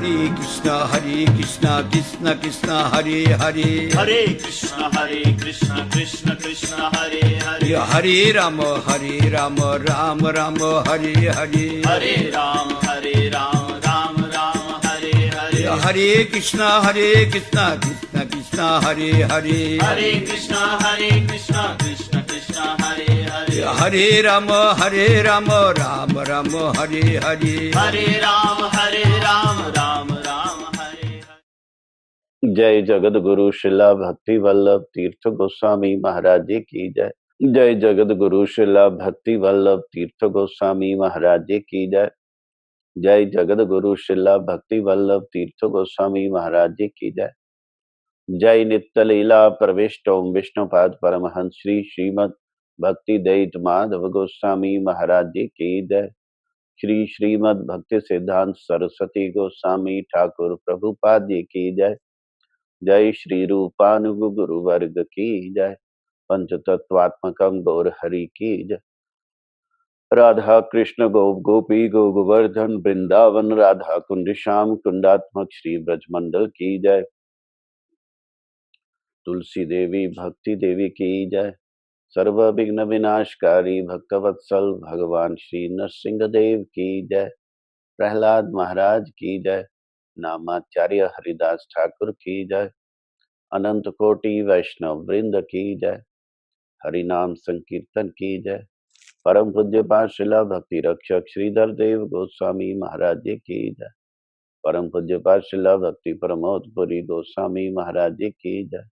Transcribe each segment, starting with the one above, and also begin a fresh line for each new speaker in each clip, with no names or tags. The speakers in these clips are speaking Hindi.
कृष्णा कृष्ण कृष्ण हरे हरे,
हरे कृष्ण कृष्ण कृष्ण हरे हरे,
हरे राम राम राम हरे हरे,
हरे राम राम राम हरे हरे,
हरे कृष्णा कृष्ण कृष्ण हरे हरे,
हरे कृष्ण कृष्ण कृष्ण हरे हरे,
हरे राम राम राम हरे हरे,
हरे राम राम राम हरे हरे।
जय जगत गुरु शिला भक्ति वल्लभ तीर्थ गोस्वामी महाराज जी की जय। जय जगत गुरु शिला भक्ति वल्लभ तीर्थ गोस्वामी महाराज जी की जय। जय जगत गुरु शिला भक्ति वल्लभ तीर्थ गोस्वामी महाराज जी की जय। जय नित्य लीला प्रविष्ट ओम विष्णुपाद परमहंस श्री श्रीमद भक्ति दयित माधव गोस्वामी महाराज जी की जय। श्री श्रीमद भक्ति सिद्धांत सरस्वती गोस्वामी ठाकुर प्रभुपाद जी की जय। जय श्री रूपानुग गुरु वर्ग की जय। पंच तत्वात्मकम गौर हरि की जय। राधा कृष्ण गोपी गोवर्धन वृंदावन राधा कुंड श्याम कुंडात्मक श्री ब्रजमंडल की जय। तुलसी देवी भक्ति देवी की जय। सर्व विघ्न विनाशकारी भक्तवत्सल भगवान श्री नरसिंह देव की जय। प्रहलाद महाराज की जय। नामाचार्य हरिदास ठाकुर की जय। अनंत कोटि वैष्णव वृंद की जय। हरि नाम संकीर्तन की जय। परम पूज्य पाठशिला भक्ति रक्षक श्रीधर देव गोस्वामी महाराज जी की जय। परम पूज्य पाठशिला भक्ति प्रमोदपुरी गोस्वामी महाराज जी की जय।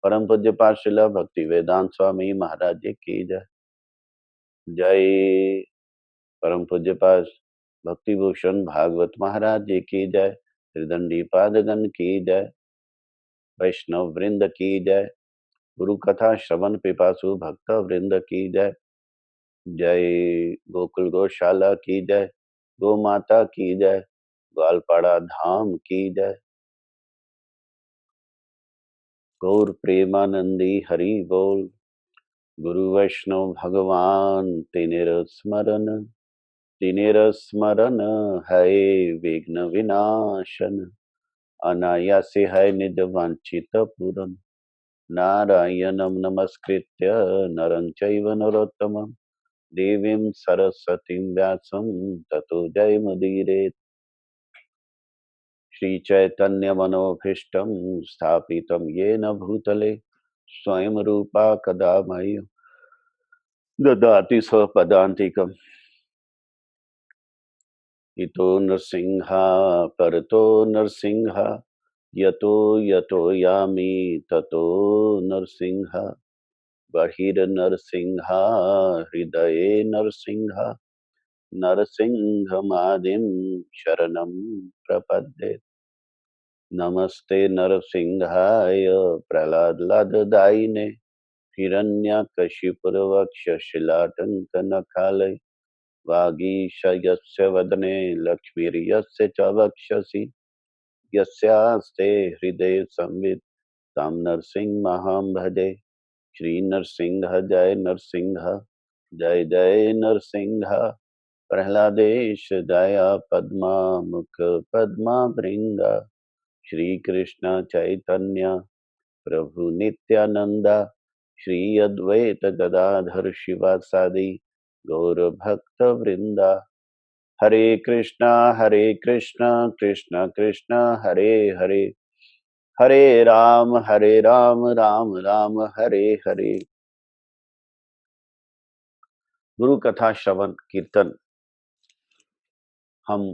परम पूज्य पाठशिला भक्ति वेदांत स्वामी महाराज जी की जय। जय परम पूज्य पाठ भक्ति भूषण भागवत महाराज जी की जय। त्रिदंडी पादगण की जय। वैष्णव वृंद की जय। गुरु कथा श्रवण पिपासु भक्त वृंद की जय। जय गोकुल गौशाला की जय। गौ माता की जय। ग्वालपाड़ा धाम की जय। गौर प्रेमानंदी हरि बोल। गुरु वैष्णव भगवान तिनेर स्मरण है विघ्न विनाशन। अनायासे है निज वांछित पूरन। नारायणं नमस्कृत्य नरं चैव नरोत्तमं देवीं सरस्वतीं व्यासं ततो जयमुदीरयेत्। श्री चैतन्य मनोभीष्टं स्थापितं येन भूतले स्वयं रूपा कदा मह्यं ददाति स्वपदान्तिकम्। इतो नृसिंहा परतो नृसिंहा यतो यतो यामि ततो नृसिंहा। बहिर्नरसिंहा हृदये नरसिंहा। नरसिंहमादिं शरणं प्रपद्ये। नमस्ते नरसिंहाय प्रह्लादलाददायिने। हिरण्यकशिपुरवक्षशिलाटङ्कनखालय। वागीशयस्य वदने लक्ष्मीर्यस्य च वक्षसि। यस्यास्ते हृदये संवित् तं नरसिंहमहं भजे। श्री नरसिंह जय नरसिंह जय जय नरसिंह। प्रह्लादेश दया पद्मा मुख पद्मा भृंग। श्री कृष्ण चैतन्य प्रभु नित्यानंदा। श्री अद्वैत गदाधर शिवासादि गौर भक्त वृंदा। हरे कृष्णा कृष्ण कृष्ण हरे हरे। हरे राम राम राम हरे हरे। गुरु कथा श्रवण कीर्तन हम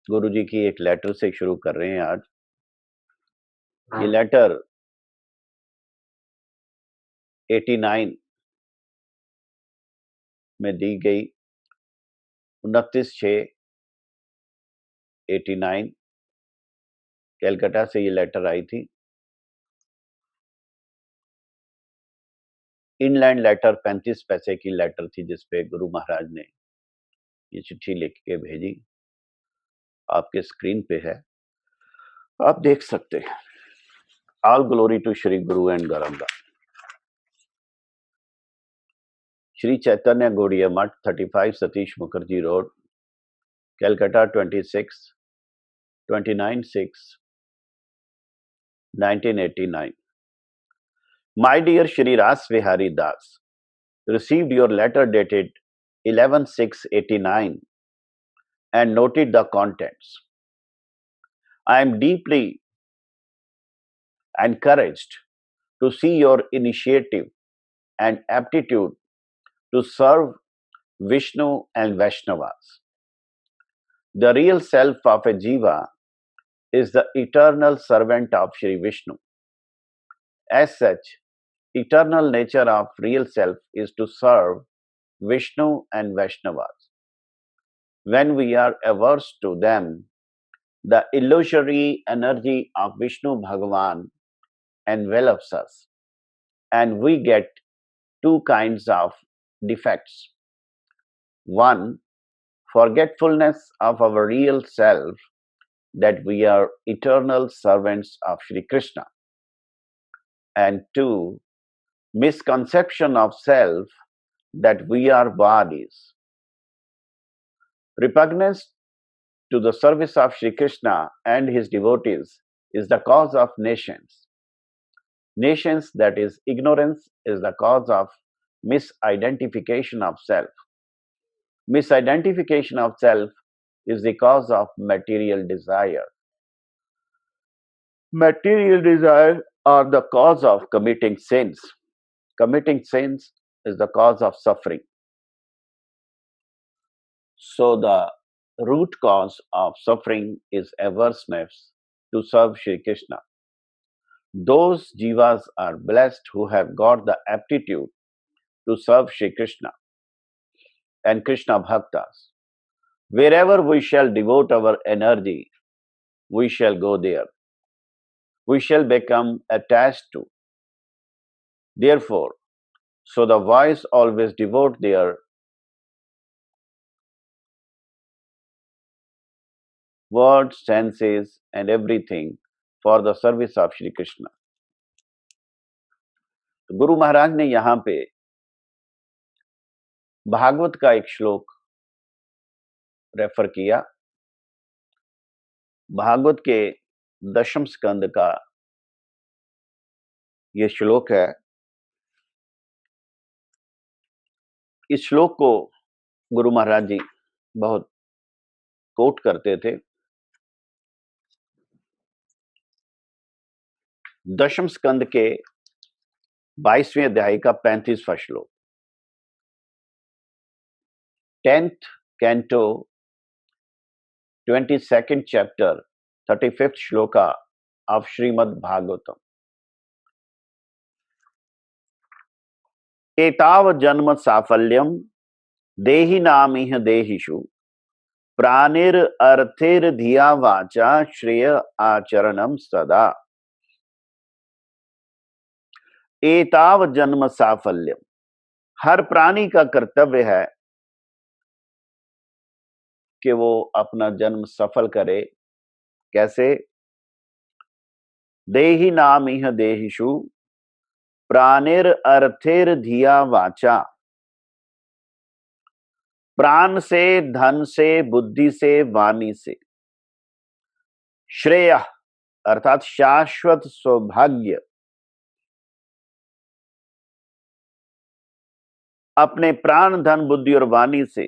गुरु जी की एक लेटर से शुरू कर रहे हैं आज। ये लेटर 89 में दी गई। 29/6/89 कलकत्ता से ये लेटर आई थी। इनलैंड लेटर 35 पैसे की लेटर थी जिसपे गुरु महाराज ने ये चिट्ठी लिख के भेजी। आपके स्क्रीन पे है, आप देख सकते हैं। All glory to Shri Guru and Gauranga. Shri Chaitanya Gaudiya मठ 35 Satish Mukherjee road Calcutta 26 29/6/1989. My dear Shri Ras Vihari Das, received your letter dated 11/6/89 and noted the contents. I am deeply encouraged to see your initiative and aptitude to serve Vishnu and Vaishnavas. The real self of a Jiva is the eternal servant of Shri Vishnu. As such, eternal nature of real self is to serve Vishnu and Vaishnavas. When we are averse to them, the illusory energy of Vishnu Bhagavan envelops us, and we get two kinds of defects. One, forgetfulness of our real self, that we are eternal servants of Shri Krishna. And two, misconception of self, that we are bodies. Repugnance to the service of Shri Krishna and his devotees is the cause of nations. Nations, that is, ignorance, is the cause of misidentification of self. Misidentification of self is the cause of material desire. Material desire are the cause of committing sins. Committing sins is the cause of suffering. So the root cause of suffering is averseness to serve Shri Krishna. Those jivas are blessed who have got the aptitude to serve Shri Krishna and Krishna Bhaktas. Wherever we shall devote our energy, we shall go there. We shall become attached to. Therefore, so the wise always devote their words, senses, and everything for the service of Shri Krishna. Guru Maharaj ने यहाँ पे भागवत का एक श्लोक रेफर किया। भागवत के 10वें स्कंद का ये श्लोक है। इस श्लोक को गुरु महाराज जी बहुत कोट करते थे। 10वें स्कंद के 22वें अध्याय का 35वां श्लोक, 10th canto 22nd chapter 35th shloka of Srimad Bhagavatam. एताव जन्म साफल्यम देहि नामिह देहिषु प्राणिर अर्थेर धिया वाचा श्रेय आचरणम सदा। एताव जन्म साफल्यम, हर प्राणी का कर्तव्य है कि वो अपना जन्म सफल करे। कैसे? देहि नामिह देहिषु प्राणिर अर्थेर धिया वाचा, प्राण से, धन से, बुद्धि से, वाणी से। श्रेय अर्थात शाश्वत सौभाग्य अपने प्राण, धन, बुद्धि और वाणी से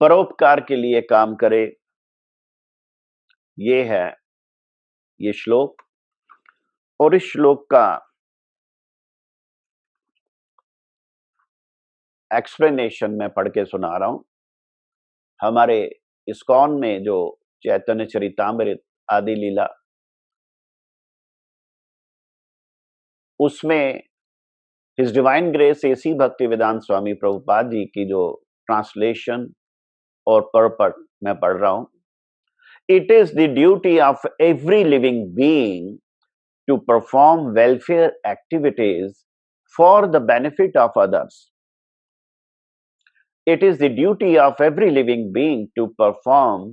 परोपकार के लिए काम करे। ये है ये श्लोक, और इस श्लोक का एक्सप्लेनेशन मैं पढ़ के सुना रहा हूं। हमारे इस्कॉन में जो चैतन्य चरितामृत आदि लीला, उसमें हिज डिवाइन ग्रेस एसी भक्ति वेदांत स्वामी प्रभुपाद जी की जो ट्रांसलेशन और परपट मैं पढ़ रहा हूं। It is the duty of every living being to perform welfare activities for the benefit of others. It is the duty of every living being to perform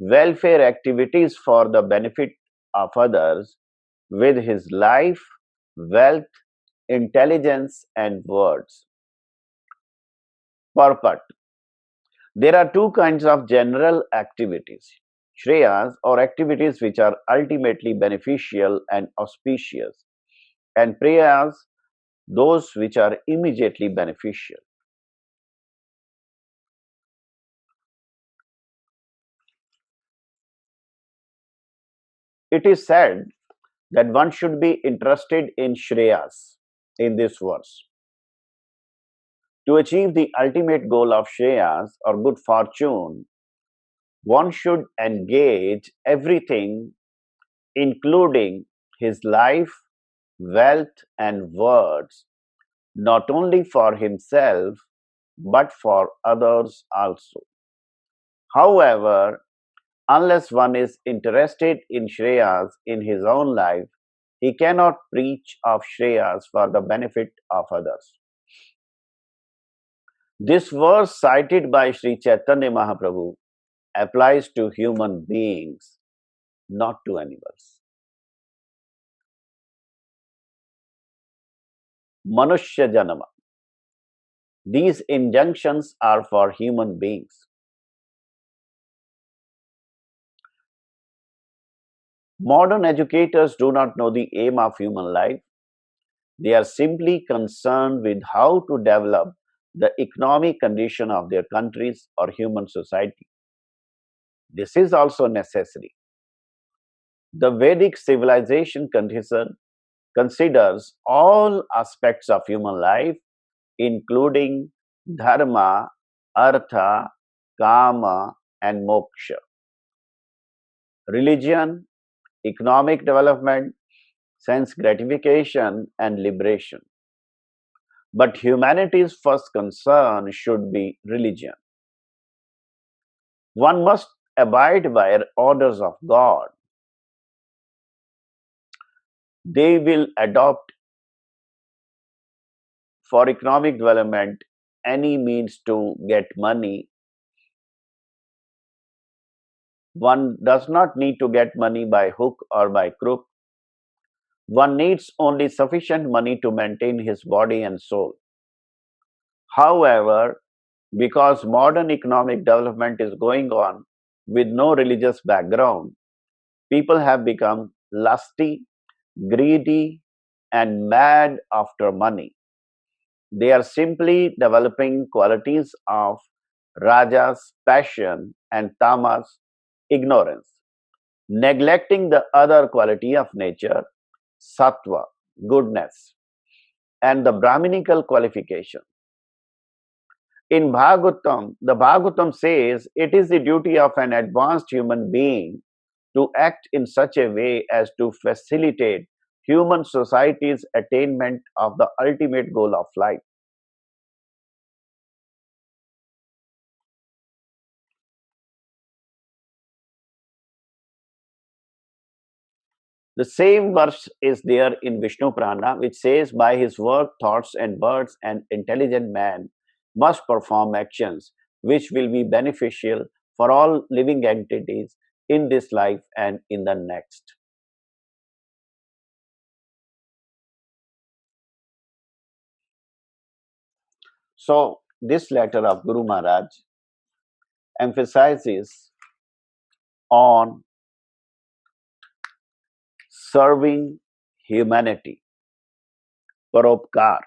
welfare activities for the benefit of others with his life, wealth, intelligence and words. Purport. There are two kinds of general activities, Shreyas, or activities which are ultimately beneficial and auspicious, and Preyas, those which are immediately beneficial. It is said that one should be interested in Shreyas in this verse. To achieve the ultimate goal of Shreyas or good fortune, one should engage everything, including his life, wealth, and words, not only for himself but for others also. However, unless one is interested in Shreyas in his own life, he cannot preach of Shreyas for the benefit of others. This verse cited by Sri Chaitanya Mahaprabhu applies to human beings, not to animals. Manushya Janama. These injunctions are for human beings. Modern educators do not know the aim of human life. They are simply concerned with how to develop the economic condition of their countries or human society. This is also necessary. The Vedic civilization considers all aspects of human life, including dharma, artha, kama, and moksha. Religion, economic development, sense gratification, and liberation. But humanity's first concern should be religion. One must abide by orders of God. They will adopt for economic development any means to get money. One does not need to get money by hook or by crook. One needs only sufficient money to maintain his body and soul. However, because modern economic development is going on with no religious background, people have become lusty, greedy, and mad after money. They are simply developing qualities of Rajas, passion, and Tamas, ignorance, neglecting the other quality of nature, Sattva, goodness, and the Brahminical qualification. In Bhagavatam, the Bhagavatam says it is the duty of an advanced human being to act in such a way as to facilitate human society's attainment of the ultimate goal of life. The same verse is there in Vishnu Purana, which says, by his work, thoughts, and words, an intelligent man must perform actions which will be beneficial for all living entities in this life and in the next. So, this letter of Guru Maharaj emphasizes on serving humanity, paropkar,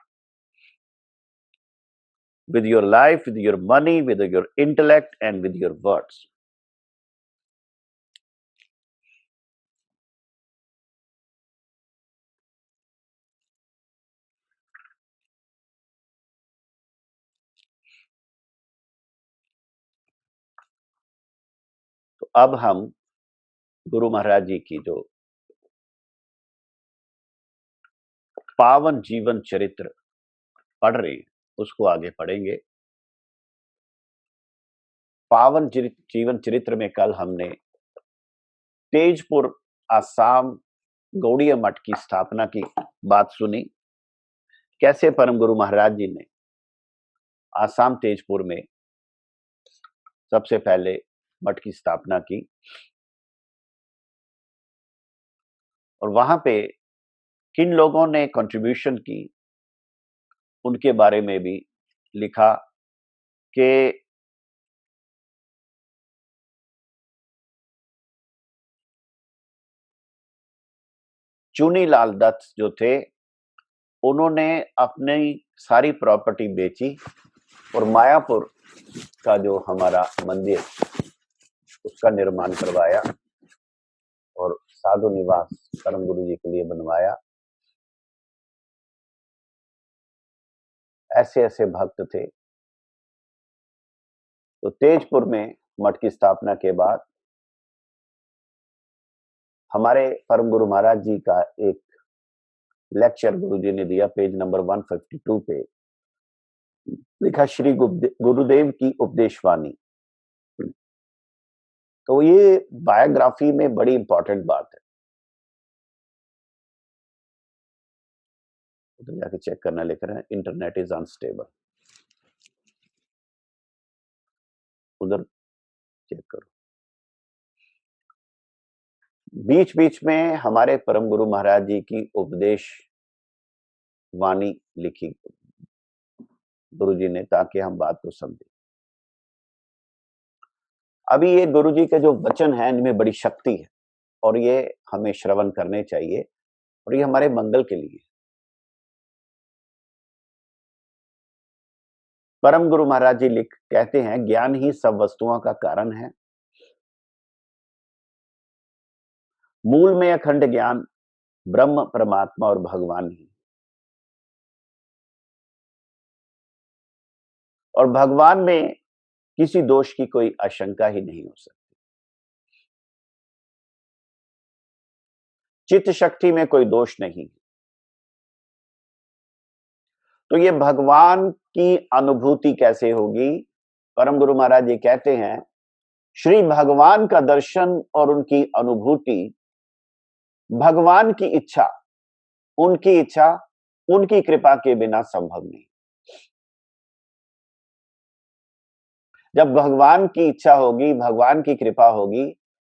with your life, with your money, with your intellect, and with your words. तो अब हम गुरु महाराज जी की जो पावन जीवन चरित्र पढ़ रहे हैं उसको आगे पढ़ेंगे। पावन जीवन चरित्र में कल हमने तेजपुर आसाम गौड़ीय मठ की स्थापना की बात सुनी, कैसे परम गुरु महाराज जी ने आसाम तेजपुर में सबसे पहले मठ की स्थापना की और वहां पे किन लोगों ने कंट्रीब्यूशन की उनके बारे में भी लिखा कि चुनीलाल दत्त जो थे, उन्होंने अपनी सारी प्रॉपर्टी बेची और मायापुर का जो हमारा मंदिर उसका निर्माण करवाया और साधु निवास परम गुरु जी के लिए बनवाया। ऐसे ऐसे भक्त थे। तो तेजपुर में मठ की स्थापना के बाद हमारे परम गुरु महाराज जी का एक लेक्चर गुरु जी ने दिया, पेज नंबर 152 पे लिखा, श्री गुरुदेव की उपदेशवाणी। तो ये बायोग्राफी में बड़ी इंपॉर्टेंट बात है, तो जाके चेक करना, लिख रहे हैं इंटरनेट इज अनस्टेबल, उधर चेक करो। बीच बीच में हमारे परम गुरु महाराज जी की उपदेश वाणी लिखी गुरु जी ने, ताकि हम बात को समझें। अभी ये गुरु जी के जो वचन हैं इनमें बड़ी शक्ति है और ये हमें श्रवण करने चाहिए और ये हमारे मंगल के लिए। परम गुरु महाराज जी कहते हैं, ज्ञान ही सब वस्तुओं का कारण है। मूल में अखंड ज्ञान ब्रह्म, परमात्मा और भगवान ही, और भगवान में किसी दोष की कोई आशंका ही नहीं हो सकती। चित्त शक्ति में कोई दोष नहीं। तो ये भगवान की अनुभूति कैसे होगी? परम गुरु महाराज जी कहते हैं, श्री भगवान का दर्शन और उनकी अनुभूति भगवान की इच्छा, उनकी कृपा के बिना संभव नहीं। जब भगवान की इच्छा होगी, भगवान की कृपा होगी,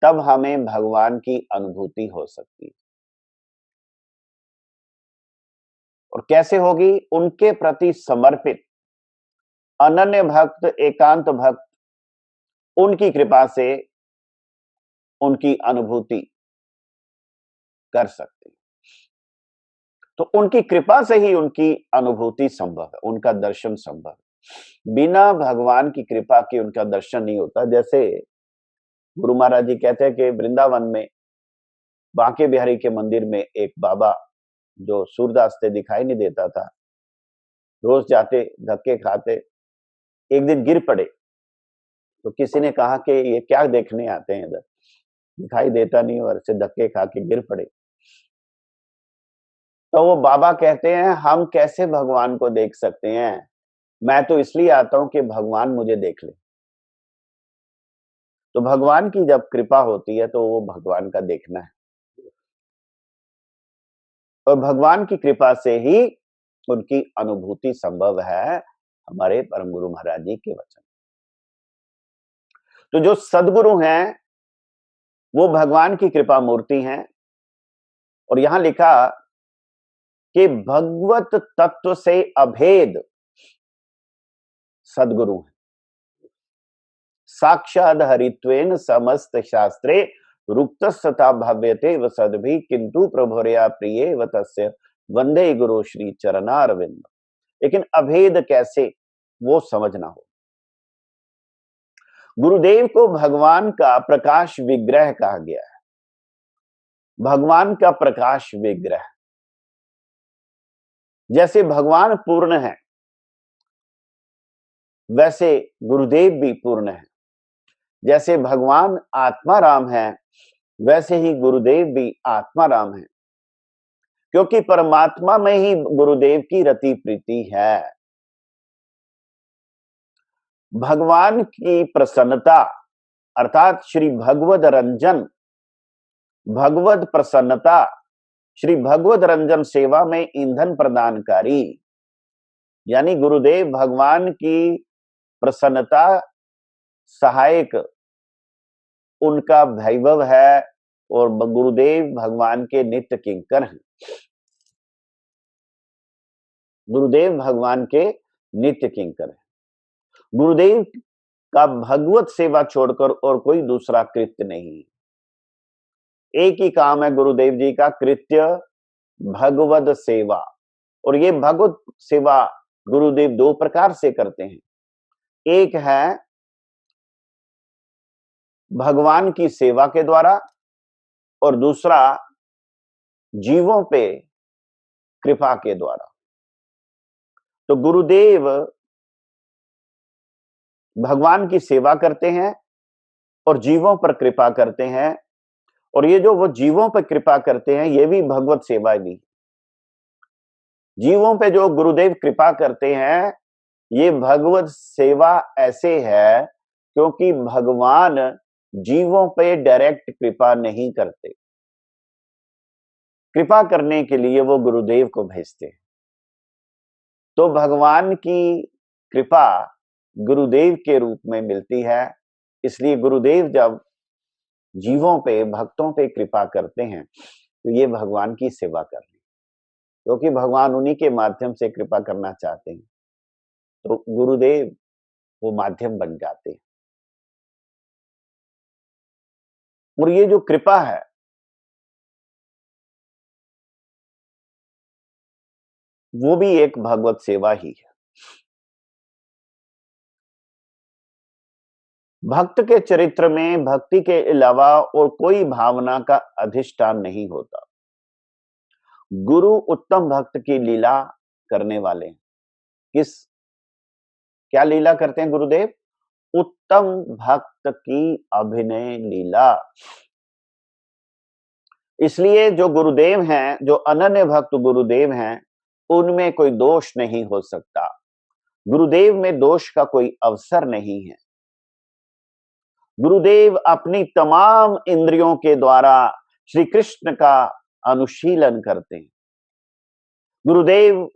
तब हमें भगवान की अनुभूति हो सकती है। और कैसे होगी? उनके प्रति समर्पित अनन्य भक्त, एकांत भक्त उनकी कृपा से उनकी अनुभूति कर सकते हैं। तो उनकी कृपा से ही उनकी अनुभूति संभव है, उनका दर्शन संभव है। बिना भगवान की कृपा के उनका दर्शन नहीं होता। जैसे गुरु महाराज जी कहते हैं कि वृंदावन में बांके बिहारी के मंदिर में एक बाबा जो सूरदास से दिखाई नहीं देता था, रोज जाते, धक्के खाते, एक दिन गिर पड़े। तो किसी ने कहा कि ये क्या देखने आते हैं इधर, दिखाई देता नहीं और ऐसे धक्के खा के गिर पड़े। तो वो बाबा कहते हैं, हम कैसे भगवान को देख सकते हैं? मैं तो इसलिए आता हूं कि भगवान मुझे देख ले। तो भगवान की जब कृपा होती है तो वो भगवान का देखना है, और भगवान की कृपा से ही उनकी अनुभूति संभव है। हमारे परम गुरु महाराज जी के वचन। तो जो सदगुरु हैं वो भगवान की कृपा मूर्ति हैं। और यहां लिखा कि भगवत तत्व से अभेद सदगुरु हैं। साक्षाद हरित्वेन समस्त शास्त्रे रुक्तस्तथा भव्यते व सद्भि किंतु प्रभुरया प्रिय व तस्य वंदे गुरु श्री चरणारविंद। लेकिन अभेद कैसे, वो समझना हो। गुरुदेव को भगवान का प्रकाश विग्रह कहा गया है। भगवान का प्रकाश विग्रह, जैसे भगवान पूर्ण है वैसे गुरुदेव भी पूर्ण है। जैसे भगवान आत्मा राम है वैसे ही गुरुदेव भी आत्मा राम है, क्योंकि परमात्मा में ही गुरुदेव की रति प्रीति है। भगवान की प्रसन्नता अर्थात श्री भगवद रंजन, भगवद प्रसन्नता, श्री भगवद रंजन सेवा में ईंधन प्रदानकारी, यानी गुरुदेव भगवान की प्रसन्नता सहायक उनका वैभव है और गुरुदेव भगवान के नित्य किंकर हैं। गुरुदेव भगवान के नित्य किंकर हैं। गुरुदेव का भगवत सेवा छोड़कर और कोई दूसरा कृत्य नहीं। एक ही काम है गुरुदेव जी का, कृत्य भगवद सेवा। और ये भगवत सेवा गुरुदेव दो प्रकार से करते हैं। एक है भगवान की सेवा के द्वारा और दूसरा जीवों पे कृपा के द्वारा। तो गुरुदेव भगवान की सेवा करते हैं और जीवों पर कृपा करते हैं, और ये जो वो जीवों पर कृपा करते हैं ये भी भगवत सेवा भी। जीवों पे जो गुरुदेव कृपा करते हैं ये भगवत सेवा ऐसे है क्योंकि भगवान जीवों पे डायरेक्ट कृपा नहीं करते, कृपा करने के लिए वो गुरुदेव को भेजते हैं। तो भगवान की कृपा गुरुदेव के रूप में मिलती है, इसलिए गुरुदेव जब जीवों पे भक्तों पे कृपा करते हैं तो ये भगवान की सेवा कर रहे हैं, क्योंकि भगवान उन्हीं के माध्यम से कृपा करना चाहते हैं, तो गुरुदेव वो माध्यम बन जाते हैं। और ये जो कृपा है वो भी एक भगवत सेवा ही है। भक्त के चरित्र में भक्ति के अलावा और कोई भावना का अधिष्ठान नहीं होता। गुरु उत्तम भक्त की लीला करने वाले हैं। क्या लीला करते हैं गुरुदेव? उत्तम भक्त की अभिनय लीला। इसलिए जो गुरुदेव हैं, जो अनन्य भक्त गुरुदेव हैं, उनमें कोई दोष नहीं हो सकता। गुरुदेव में दोष का कोई अवसर नहीं है। गुरुदेव अपनी तमाम इंद्रियों के द्वारा श्री कृष्ण का अनुशीलन करते हैं। गुरुदेव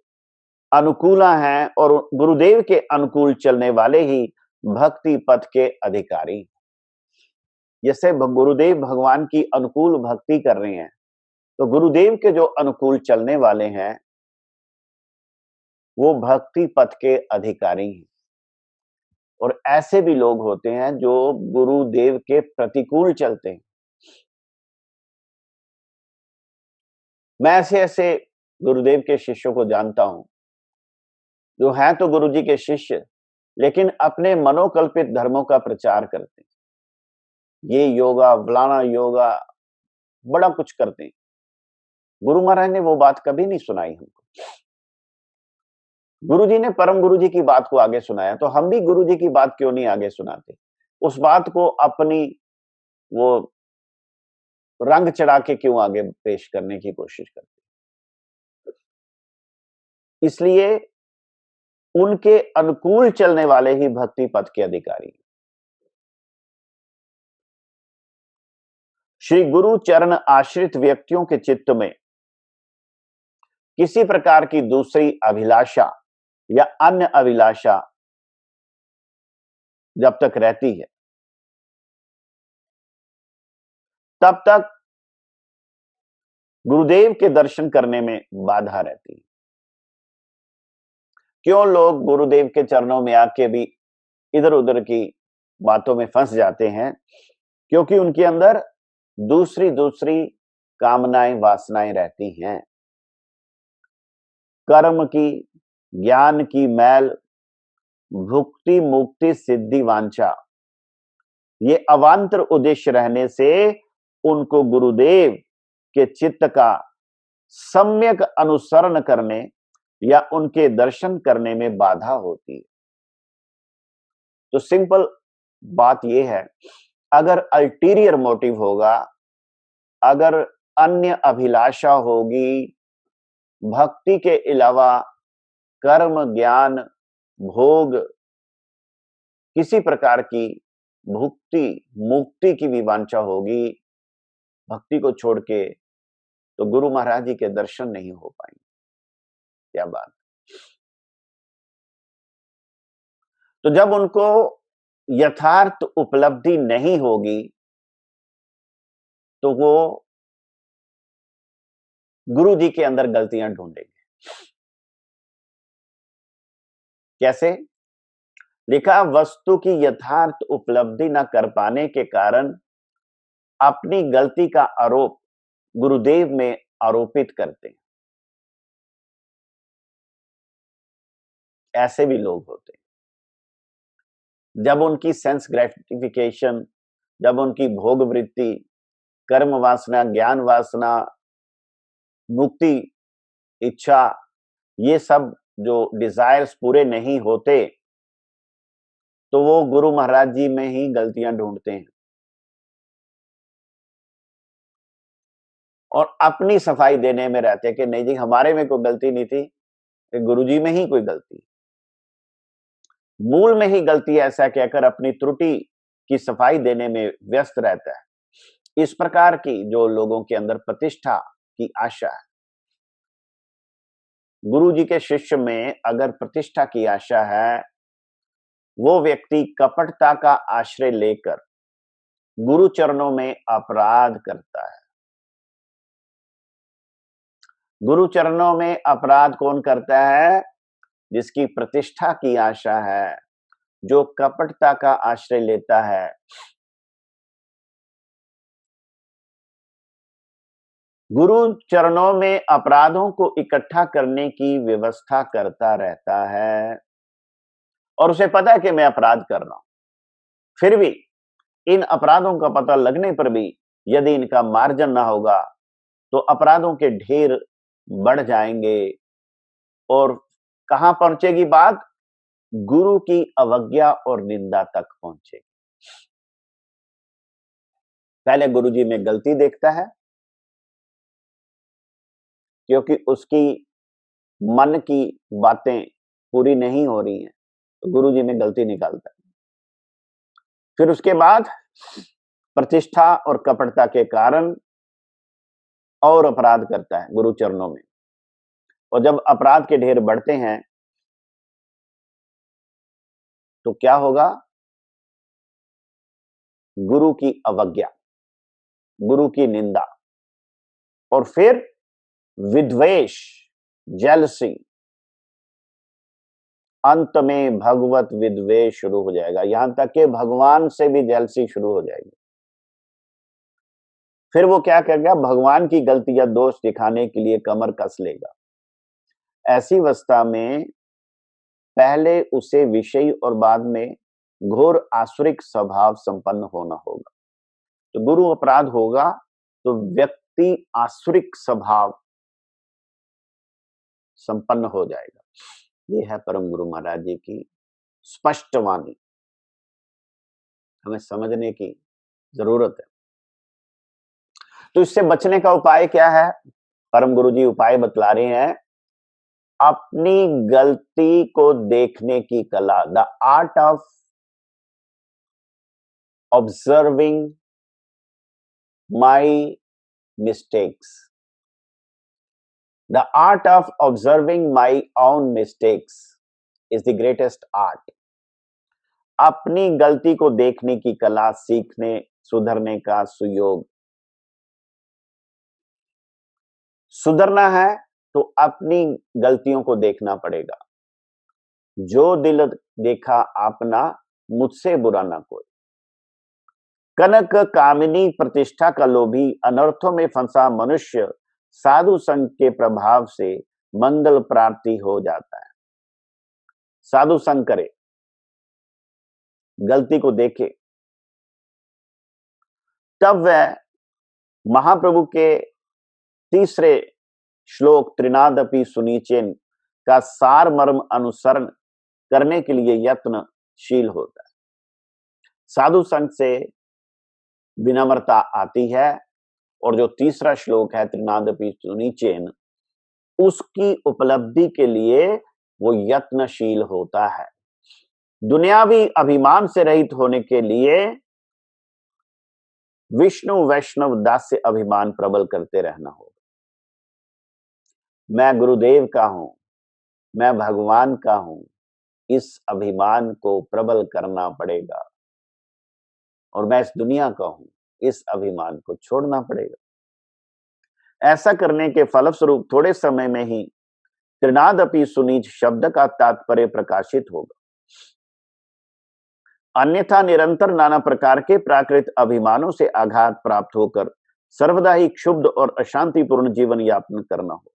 अनुकूला हैं और गुरुदेव के अनुकूल चलने वाले ही भक्ति पथ के अधिकारी। जैसे गुरुदेव भगवान की अनुकूल भक्ति कर रहे हैं तो गुरुदेव के जो अनुकूल चलने वाले हैं वो भक्ति पथ के अधिकारी हैं। और ऐसे भी लोग होते हैं जो गुरुदेव के प्रतिकूल चलते हैं। मैं ऐसे ऐसे गुरुदेव के शिष्यों को जानता हूं जो हैं तो गुरुजी के शिष्य लेकिन अपने मनोकल्पित धर्मों का प्रचार करते हैं। ये योगा फलाना योगा बड़ा कुछ करते हैं। गुरु महाराज ने वो बात कभी नहीं सुनाई हमको। गुरुजी ने परम गुरुजी की बात को आगे सुनाया, तो हम भी गुरुजी की बात क्यों नहीं आगे सुनाते? उस बात को अपनी वो रंग चढ़ा के क्यों आगे पेश करने की कोशिश करते? इसलिए उनके अनुकूल चलने वाले ही भक्ति पथ के अधिकारी। श्री गुरु चरण आश्रित व्यक्तियों के चित्त में किसी प्रकार की दूसरी अभिलाषा या अन्य अभिलाषा जब तक रहती है तब तक गुरुदेव के दर्शन करने में बाधा रहती है। क्यों लोग गुरुदेव के चरणों में आके भी इधर उधर की बातों में फंस जाते हैं? क्योंकि उनके अंदर दूसरी दूसरी कामनाएं वासनाएं रहती हैं। कर्म की, ज्ञान की मैल, भुक्ति मुक्ति सिद्धि वांछा, ये अवांतर उद्देश्य रहने से उनको गुरुदेव के चित्त का सम्यक अनुसरण करने या उनके दर्शन करने में बाधा होती है। तो सिंपल बात यह है, अगर अल्टीरियर मोटिव होगा, अगर अन्य अभिलाषा होगी, भक्ति के अलावा कर्म ज्ञान भोग किसी प्रकार की भुक्ति मुक्ति की भी वांछा होगी, भक्ति को छोड़ के, तो गुरु महाराज जी के दर्शन नहीं हो पाएंगे। क्या बात। तो जब उनको यथार्थ उपलब्धि नहीं होगी तो वो गुरु जी के अंदर गलतियां ढूंढेंगे। कैसे? लिखा, वस्तु की यथार्थ उपलब्धि न कर पाने के कारण अपनी गलती का आरोप गुरुदेव में आरोपित करते हैं। ऐसे भी लोग होते हैं। जब उनकी सेंस ग्रेटिफिकेशन, जब उनकी भोग वृत्ति, कर्म वासना, ज्ञान वासना, मुक्ति इच्छा, ये सब जो डिजायर्स पूरे नहीं होते, तो वो गुरु महाराज जी में ही गलतियां ढूंढते हैं और अपनी सफाई देने में रहते हैं कि नहीं जी हमारे में कोई गलती नहीं थी, गुरु जी में ही कोई गलती, मूल में ही गलती, ऐसा कहकर अपनी त्रुटि की सफाई देने में व्यस्त रहता है। इस प्रकार की जो लोगों के अंदर प्रतिष्ठा की आशा है, गुरु जी के शिष्य में अगर प्रतिष्ठा की आशा है, वो व्यक्ति कपटता का आश्रय लेकर गुरु चरणों में अपराध करता है। गुरु चरणों में अपराध कौन करता है? जिसकी प्रतिष्ठा की आशा है, जो कपटता का आश्रय लेता है। गुरु चरणों में अपराधों को इकट्ठा करने की व्यवस्था करता रहता है और उसे पता है कि मैं अपराध कर रहा हूं, फिर भी इन अपराधों का पता लगने पर भी यदि इनका मार्जन ना होगा तो अपराधों के ढेर बढ़ जाएंगे और कहां पहुंचेगी बात? गुरु की अवज्ञा और निंदा तक पहुंचेगी। पहले गुरु जी में गलती देखता है, क्योंकि उसकी मन की बातें पूरी नहीं हो रही हैं, तो गुरु जी में गलती निकालता है। फिर उसके बाद प्रतिष्ठा और कपटता के कारण और अपराध करता है गुरु चरणों में, और जब अपराध के ढेर बढ़ते हैं तो क्या होगा? गुरु की अवज्ञा, गुरु की निंदा, और फिर विद्वेष, जेलसी, अंत में भगवत विद्वेष शुरू हो जाएगा, यहां तक कि भगवान से भी जेलसी शुरू हो जाएगी। फिर वो क्या करेगा? भगवान की गलती या दोष दिखाने के लिए कमर कस लेगा। ऐसी अवस्था में पहले उसे विषयी और बाद में घोर आसुरिक स्वभाव संपन्न होना होगा। तो गुरु अपराध होगा तो व्यक्ति आसुरिक स्वभाव संपन्न हो जाएगा। ये है परम गुरु महाराज जी की स्पष्ट वाणी, हमें समझने की जरूरत है। तो इससे बचने का उपाय क्या है? परम गुरु जी उपाय बतला रहे हैं, अपनी गलती को देखने की कला, the art of observing my mistakes, the art of observing my own mistakes is the greatest art. अपनी गलती को देखने की कला, सीखने सुधरने का सुयोग। सुधरना है तो अपनी गलतियों को देखना पड़ेगा। जो दिल देखा आपना, मुझसे बुरा ना कोई। कनक कामिनी प्रतिष्ठा का लोभी, अनर्थों में फंसा मनुष्य साधु संग के प्रभाव से मंगल प्राप्ति हो जाता है। साधु संग करे, गलती को देखे, तब वह महाप्रभु के तीसरे श्लोक त्रिनादपि सुनीचेन का सार मर्म अनुसरण करने के लिए यत्नशील होता है। साधु संग से विनम्रता आती है, और जो तीसरा श्लोक है त्रिनादपि सुनीचेन, उसकी उपलब्धि के लिए वो यत्नशील होता है। दुनियावी अभिमान से रहित होने के लिए विष्णु वैष्णव दास्य अभिमान प्रबल करते रहना होगा। मैं गुरुदेव का हूं, मैं भगवान का हूं, इस अभिमान को प्रबल करना पड़ेगा, और मैं इस दुनिया का हूं, इस अभिमान को छोड़ना पड़ेगा। ऐसा करने के फलस्वरूप थोड़े समय में ही त्रिनादपि सुनीच शब्द का तात्पर्य प्रकाशित होगा। अन्यथा निरंतर नाना प्रकार के प्राकृत अभिमानों से आघात प्राप्त होकर सर्वदा ही क्षुब्ध और अशांतिपूर्ण जीवन यापन करना हो।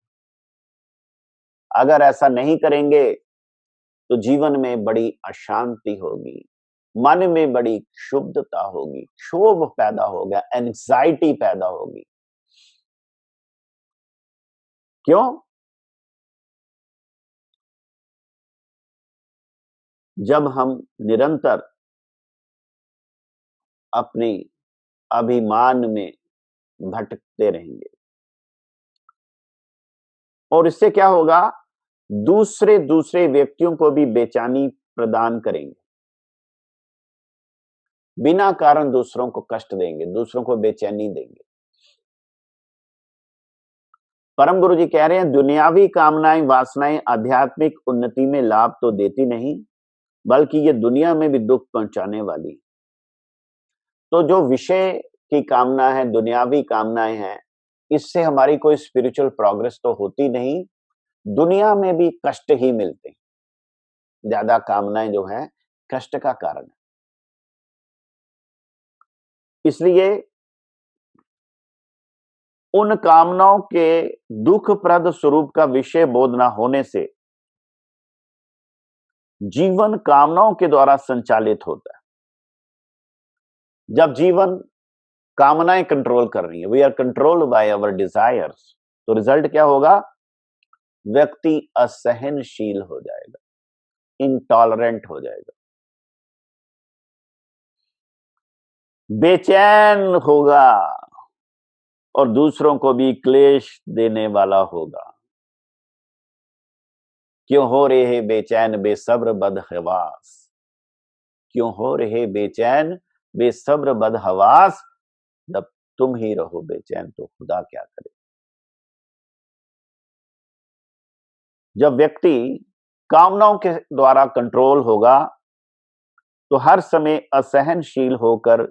अगर ऐसा नहीं करेंगे तो जीवन में बड़ी अशांति होगी, मन में बड़ी क्षुब्धता होगी, क्षोभ पैदा होगा, एंजाइटी पैदा होगी। क्यों? जब हम निरंतर अपने अभिमान में भटकते रहेंगे, और इससे क्या होगा, दूसरे व्यक्तियों को भी बेचैनी प्रदान करेंगे, बिना कारण दूसरों को कष्ट देंगे, दूसरों को बेचैनी देंगे। परम गुरु जी कह रहे हैं, दुनियावी कामनाएं, वासनाएं आध्यात्मिक उन्नति में लाभ तो देती नहीं, बल्कि ये दुनिया में भी दुख पहुंचाने वाली। तो जो विषय की कामना है, दुनियावी कामनाएं हैं, इससे हमारी कोई स्पिरिचुअल प्रोग्रेस तो होती नहीं, दुनिया में भी कष्ट ही मिलते हैं। ज्यादा कामनाएं जो है कष्ट का कारण है। इसलिए उन कामनाओं के दुखप्रद स्वरूप का विषय बोध न होने से जीवन कामनाओं के द्वारा संचालित होता है। जब जीवन कामनाएं कंट्रोल कर रही है, we are controlled by our desires, तो रिजल्ट क्या होगा, व्यक्ति असहनशील हो जाएगा, इंटॉलरेंट हो जाएगा, बेचैन होगा और दूसरों को भी क्लेश देने वाला होगा। क्यों हो रहे बेचैन बेसब्र बदहवास, क्यों हो रहे बेचैन बेसब्र बदहवास, जब तुम ही रहो बेचैन तो खुदा क्या करे। जब व्यक्ति कामनाओं के द्वारा कंट्रोल होगा तो हर समय असहनशील होकर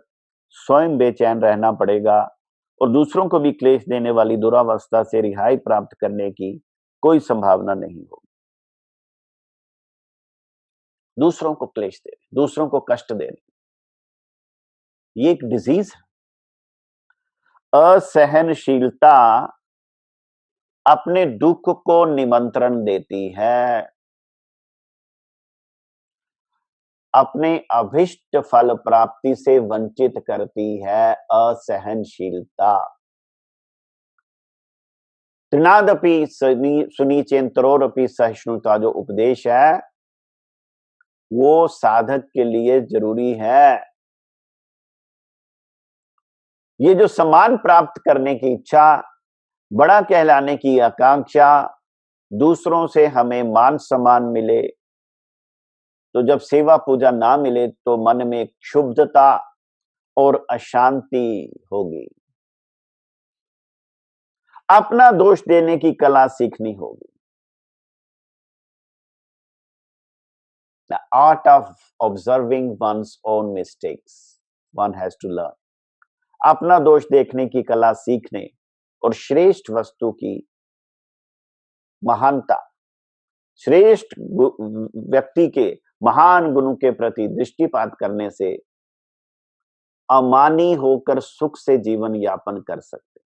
स्वयं बेचैन रहना पड़ेगा, और दूसरों को भी क्लेश देने वाली दुरावस्था से रिहाई प्राप्त करने की कोई संभावना नहीं होगी। दूसरों को क्लेश दे, दूसरों को कष्ट देने, ये एक डिजीज है। असहनशीलता अपने दुख को निमंत्रण देती है, अपने अभिष्ट फल प्राप्ति से वंचित करती है। असहनशीलता त्रिनादपि सुनीचेन्तरोरपि सहिष्णुता जो उपदेश है वो साधक के लिए जरूरी है। ये जो सम्मान प्राप्त करने की इच्छा, बड़ा कहलाने की आकांक्षा, दूसरों से हमें मान सम्मान मिले, तो जब सेवा पूजा ना मिले तो मन में क्षुब्धता और अशांति होगी। अपना दोष देने की कला सीखनी होगी। The art of observing one's own mistakes one has to learn. अपना दोष देखने की कला सीखने और श्रेष्ठ वस्तु की महानता, श्रेष्ठ व्यक्ति के महान गुणों के प्रति दृष्टिपात करने से अमानी होकर सुख से जीवन यापन कर सकते।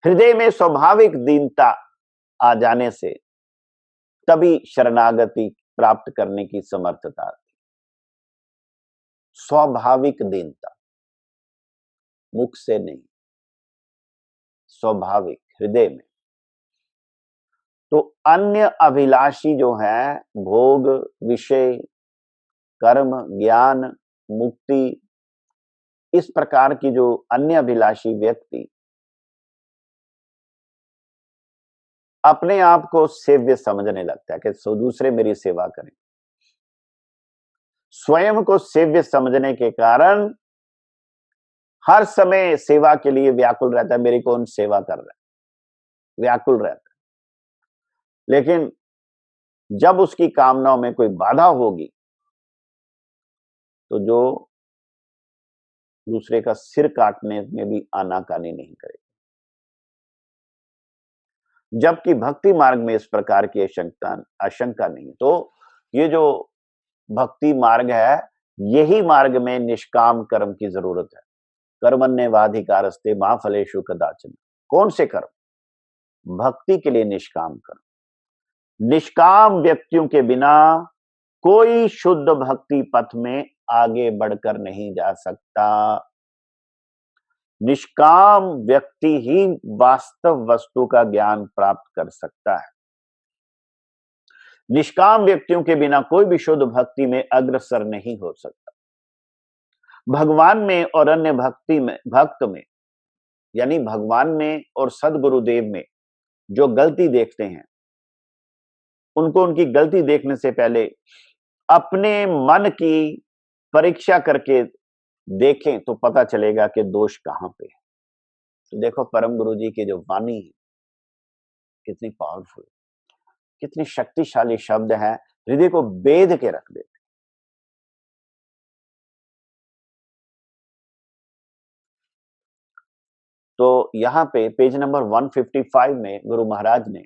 हृदय में स्वाभाविक दीनता आ जाने से तभी शरणागति प्राप्त करने की समर्थता आती। स्वाभाविक दीनता, मुख से नहीं, स्वाभाविक हृदय में। तो अन्य अभिलाषी जो है, भोग, विषय, कर्म, ज्ञान, मुक्ति, इस प्रकार की जो अन्य अभिलाषी व्यक्ति अपने आप को सेव्य समझने लगता है कि दूसरे मेरी सेवा करें, स्वयं को सेव्य समझने के कारण हर समय सेवा के लिए व्याकुल रहता है, मेरी कौन सेवा कर रहा है, व्याकुल रहता है। लेकिन जब उसकी कामनाओं में कोई बाधा होगी तो जो दूसरे का सिर काटने में भी आनाकानी नहीं करेगा। जबकि भक्ति मार्ग में इस प्रकार की आशंका नहीं। तो ये जो भक्ति मार्ग है, यही मार्ग में निष्काम कर्म की जरूरत है। कर्मण्येवाधिकारस्ते मा फलेषु कदाचन। कौन से कर्म? भक्ति के लिए निष्काम कर्म। निष्काम व्यक्तियों के बिना कोई शुद्ध भक्ति पथ में आगे बढ़कर नहीं जा सकता। निष्काम व्यक्ति ही वास्तव वस्तु का ज्ञान प्राप्त कर सकता है। निष्काम व्यक्तियों के बिना कोई भी शुद्ध भक्ति में अग्रसर नहीं हो सकता। भगवान में और अन्य भक्त में, यानी भगवान में और सदगुरुदेव में जो गलती देखते हैं, उनको उनकी गलती देखने से पहले अपने मन की परीक्षा करके देखें तो पता चलेगा कि दोष कहां पे है। तो देखो परम गुरु जी की जो वाणी है कितनी पावरफुल, कितनी शक्तिशाली शब्द है, हृदय को बेध के रख देते। तो यहां पे पेज नंबर 155 में गुरु महाराज ने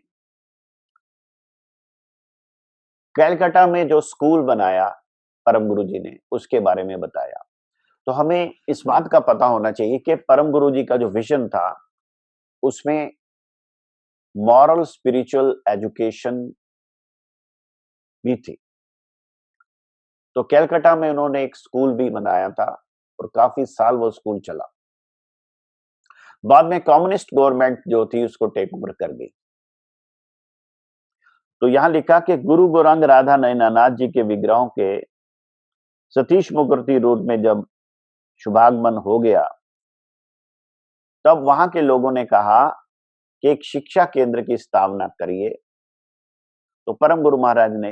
कैलकाटा में जो स्कूल बनाया परम गुरु जी ने, उसके बारे में बताया। तो हमें इस बात का पता होना चाहिए कि परम गुरु जी का जो विजन था उसमें मॉरल स्पिरिचुअल एजुकेशन भी थी। तो कैलकाटा में उन्होंने एक स्कूल भी बनाया था और काफी साल वो स्कूल चला। बाद में कम्युनिस्ट गवर्नमेंट जो थी उसको टेक ओवर कर गई। तो यहां लिखा कि गुरु गौरांग राधा नयनानाथ जी के विग्रहों के सतीश मुखर्जी रोड में जब शुभागमन हो गया, तब वहां के लोगों ने कहा कि एक शिक्षा केंद्र की स्थापना करिए। तो परम गुरु महाराज ने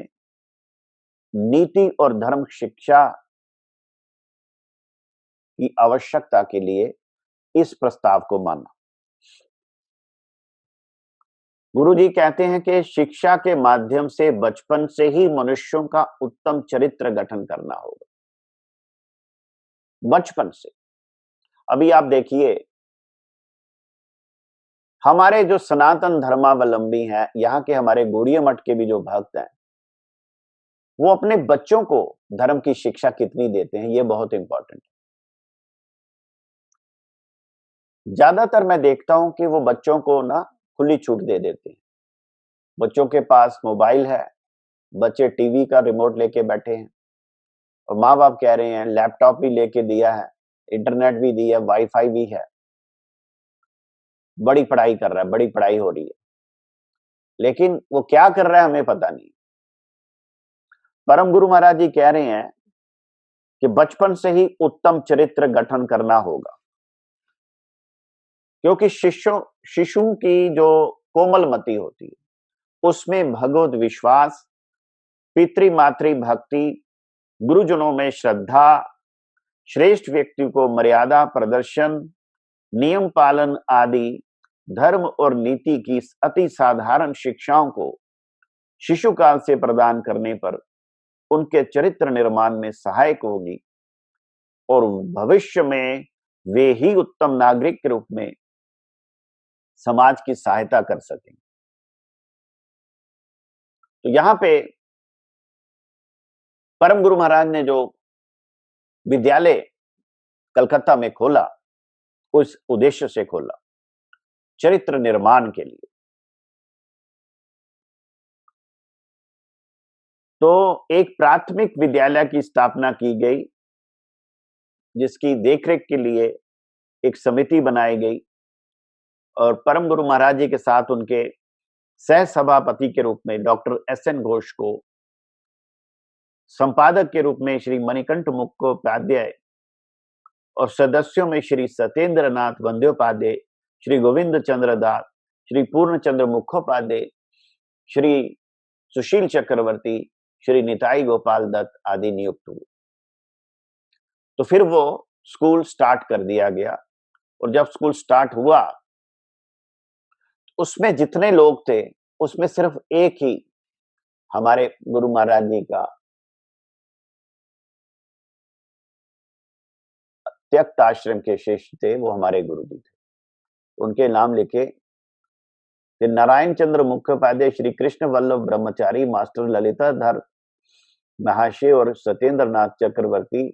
नीति और धर्म शिक्षा की आवश्यकता के लिए इस प्रस्ताव को माना। गुरु जी कहते हैं कि शिक्षा के माध्यम से बचपन से ही मनुष्यों का उत्तम चरित्र गठन करना होगा। बचपन से। अभी आप देखिए, हमारे जो सनातन धर्मावलंबी हैं, यहां के हमारे गौड़िया मठ के भी जो भक्त हैं, वो अपने बच्चों को धर्म की शिक्षा कितनी देते हैं, ये बहुत इंपॉर्टेंट है। ज्यादातर मैं देखता हूं कि वो बच्चों को ना खुली छूट दे देते हैं। बच्चों के पास मोबाइल है, बच्चे टीवी का रिमोट लेके बैठे हैं और माँ बाप कह रहे हैं लैपटॉप भी लेके दिया है, इंटरनेट भी दिया, वाईफाई भी है, बड़ी पढ़ाई कर रहा है, बड़ी पढ़ाई हो रही है। लेकिन वो क्या कर रहा है हमें पता नहीं। परम गुरु महाराज जी कह रहे हैं कि बचपन से ही उत्तम चरित्र गठन करना होगा, क्योंकि शिशु की जो कोमलमति होती है उसमें भगवत विश्वास, पितृ मातृ भक्ति, गुरुजनों में श्रद्धा, श्रेष्ठ व्यक्ति को मर्यादा प्रदर्शन, नियम पालन आदि धर्म और नीति की अति साधारण शिक्षाओं को शिशु काल से प्रदान करने पर उनके चरित्र निर्माण में सहायक होगी और भविष्य में वे ही उत्तम नागरिक के रूप में समाज की सहायता कर सकेंगे। तो यहां पे परम गुरु महाराज ने जो विद्यालय कलकत्ता में खोला, उस उद्देश्य से खोला, चरित्र निर्माण के लिए। तो एक प्राथमिक विद्यालय की स्थापना की गई, जिसकी देखरेख के लिए एक समिति बनाई गई और परम गुरु महाराज जी के साथ उनके सह सभापति के रूप में डॉक्टर एस.एन. घोष को, संपादक के रूप में श्री मणिकंठ मुखोपाध्याय और सदस्यों में श्री सत्येंद्र नाथ बंद्योपाध्याय, श्री गोविंद चंद्र दास, श्री पूर्णचंद्र मुखोपाध्याय, श्री सुशील चक्रवर्ती, श्री निताई गोपाल दत्त आदि नियुक्त हुए। तो फिर वो स्कूल स्टार्ट कर दिया गया और जब स्कूल स्टार्ट हुआ उसमें जितने लोग थे उसमें सिर्फ एक ही हमारे गुरु महाराज जी का त्यक्त आश्रम के शिष्य थे, वो हमारे गुरु जी थे। उनके नाम लिखे कि नारायण चंद्र मुखोपाध्याय, श्री कृष्ण वल्लभ ब्रह्मचारी, मास्टर ललिताधर महाशय और सत्येंद्र नाथ चक्रवर्ती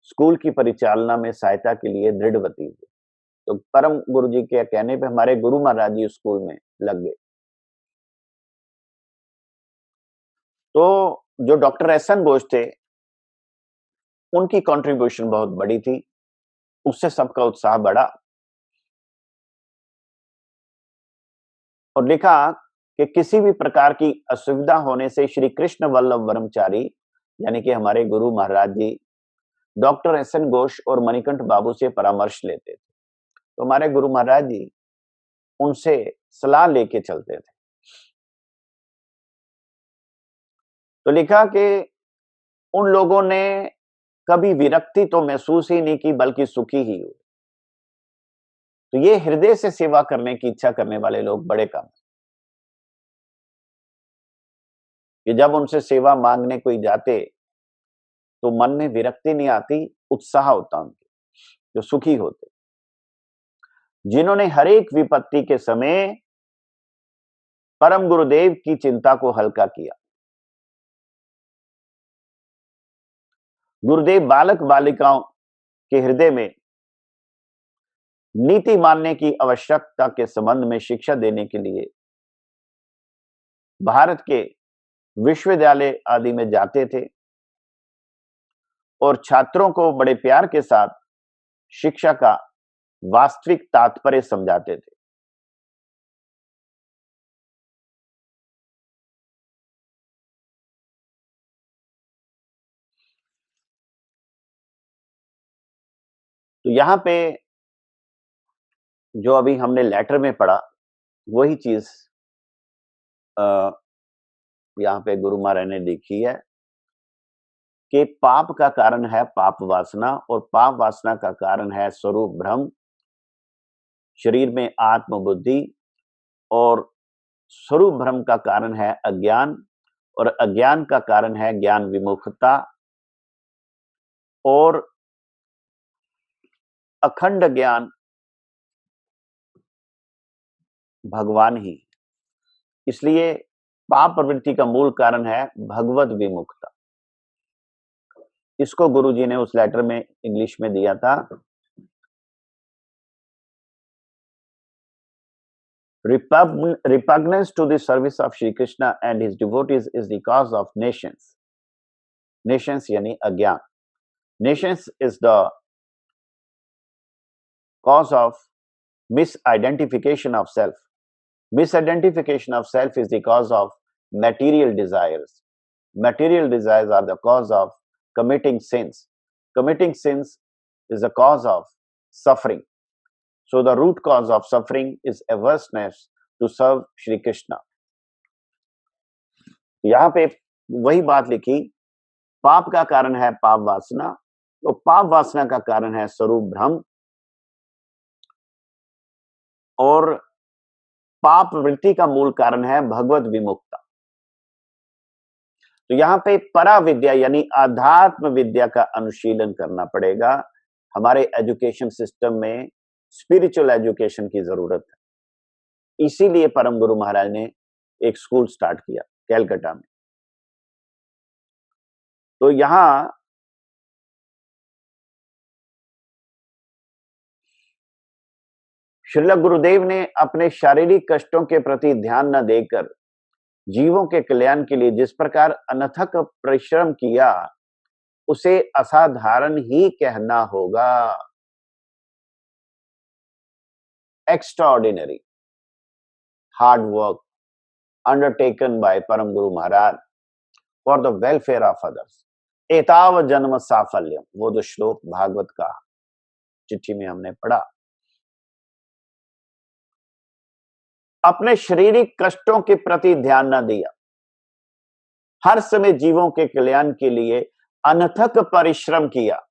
स्कूल की परिचालना में सहायता के लिए दृढ़वती हुए। तो परम गुरु जी के कहने पे हमारे गुरु महाराज जी स्कूल में लग गए। तो जो डॉक्टर एस एन घोष थे, उनकी कंट्रीब्यूशन बहुत बड़ी थी, उससे सबका उत्साह बढ़ा और लिखा कि किसी भी प्रकार की असुविधा होने से श्री कृष्ण वल्लभ ब्रह्मचारी यानी कि हमारे गुरु महाराज जी डॉक्टर एस एन घोष और मणिकंठ बाबू से परामर्श लेते थे। तो हमारे गुरु महाराज जी उनसे सलाह लेके चलते थे। तो लिखा कि उन लोगों ने कभी विरक्ति तो महसूस ही नहीं की, बल्कि सुखी ही हुए। तो ये हृदय से सेवा करने की इच्छा करने वाले लोग बड़े कम हैं। कि जब उनसे सेवा मांगने कोई जाते तो मन में विरक्ति नहीं आती, उत्साह होता उनके, जो सुखी होते, जिन्होंने हर एक विपत्ति के समय परम गुरुदेव की चिंता को हल्का किया। गुरुदेव बालक बालिकाओं के हृदय में नीति मानने की आवश्यकता के संबंध में शिक्षा देने के लिए भारत के विश्वविद्यालय आदि में जाते थे और छात्रों को बड़े प्यार के साथ शिक्षा का वास्तविक तात्पर्य समझाते थे। तो यहां पे जो अभी हमने लेटर में पढ़ा वही चीज यहां पे गुरु महाराज ने लिखी है कि पाप का कारण है पाप वासना और पाप वासना का कारण है स्वरूप भ्रम, शरीर में आत्म बुद्धि, और स्वरूप भ्रम का कारण है अज्ञान और अज्ञान का कारण है ज्ञान विमुखता और अखंड ज्ञान भगवान ही। इसलिए पाप प्रवृत्ति का मूल कारण है भगवत विमुखता। इसको गुरुजी ने उस लेटर में इंग्लिश में दिया था, repugnance to the service of Shri Krishna and his devotees is the cause of nations. Nations यानी अज्ञान। Nations is the cause of misidentification of self. Misidentification of self is the cause of material desires. Material desires are the cause of committing sins. Committing sins is the cause of suffering. So the root cause of suffering is averseness to serve Shri Krishna. यहाँ पे वही बात लिखी, पाप का कारण है पाप वासना, तो पाप वासना का कारण है स्वरूप भ्रम और पाप वृत्ति का मूल कारण है भगवत विमुक्ता। तो यहाँ पे परा विद्या यानी आध्यात्म विद्या का अनुशीलन करना पड़ेगा। हमारे एजुकेशन सिस्टम में स्पिरिचुअल एजुकेशन की जरूरत है। इसीलिए परम गुरु महाराज ने एक स्कूल स्टार्ट किया कैलकाटा में। तो यहां श्रील गुरुदेव ने अपने शारीरिक कष्टों के प्रति ध्यान न देकर जीवों के कल्याण के लिए जिस प्रकार अनथक परिश्रम किया उसे असाधारण ही कहना होगा। Extraordinary hard work undertaken by Param Guru Maharaj for the welfare of others. एताव जन्म साफल्यम, वो जो श्लोक भागवत का चिट्ठी में हमने पढ़ा। अपने शारीरिक कष्टों के प्रति ध्यान न दिया, हर समय जीवों के कल्याण के लिए अनथक परिश्रम किया।